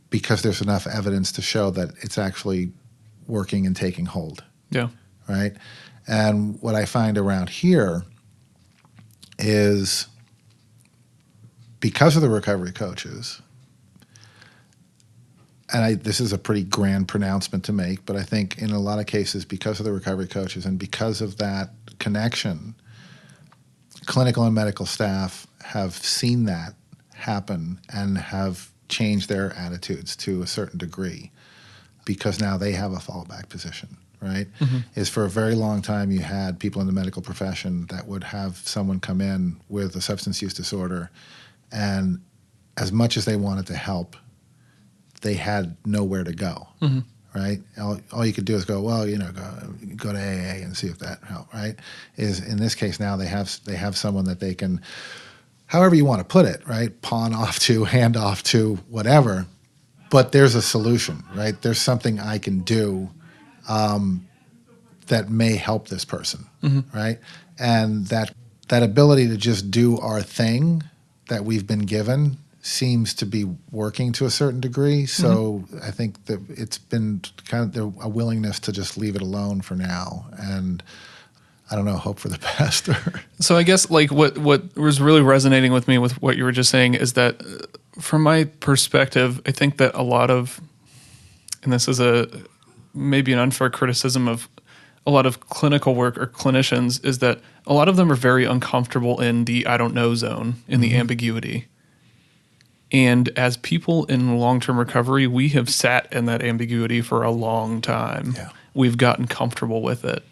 because there's enough evidence to show that it's actually working and taking hold, Yeah. right? And what I find around here is because of the recovery coaches, and this is a pretty grand pronouncement to make, but I think in a lot of cases, because of the recovery coaches and because of that connection, clinical and medical staff have seen that happen and have changed their attitudes to a certain degree because now they have a fallback position, right? Is for a very long time you had people in the medical profession that would have someone come in with a substance use disorder, and as much as they wanted to help, they had nowhere to go, right? All you could do is go, well, go to AA and see if that helps, right? Is in this case now they have someone that they can, however you want to put it, right? Pawn off to, hand off to, whatever. But there's a solution, right? There's something I can do that may help this person, right? And that ability to just do our thing that we've been given seems to be working to a certain degree. So I think that it's been kind of a willingness to just leave it alone for now. And I don't know, hope for the best. So I guess like what was really resonating with me with what you were just saying is that from my perspective, I think that a lot of, and this is maybe an unfair criticism of a lot of clinical work or clinicians, is that a lot of them are very uncomfortable in the I don't know zone, in the ambiguity. And as people in long-term recovery, we have sat in that ambiguity for a long time. Yeah. We've gotten comfortable with it.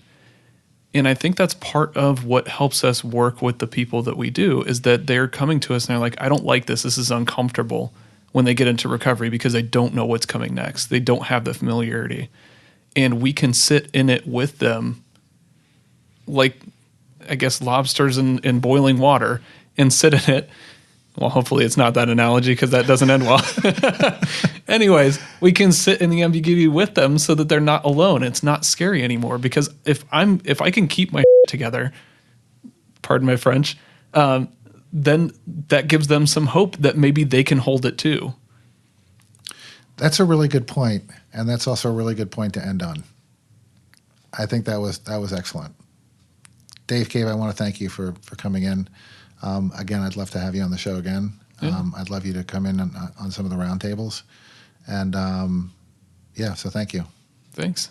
And I think that's part of what helps us work with the people that we do, is that they're coming to us and they're like, I don't like this. This is uncomfortable when they get into recovery because they don't know what's coming next. They don't have the familiarity. And we can sit in it with them like, I guess, lobsters in boiling water and sit in it. Well, hopefully it's not that analogy because that doesn't end well. Anyways, we can sit in the ambiguity with them so that they're not alone. It's not scary anymore because if I can keep my together, pardon my French, then that gives them some hope that maybe they can hold it too. That's a really good point, and that's also a really good point to end on. I think that was excellent. Dave Cave, I want to thank you for coming in. Again, I'd love to have you on the show again. Yeah. I'd love you to come in on some of the roundtables. And so thank you. Thanks.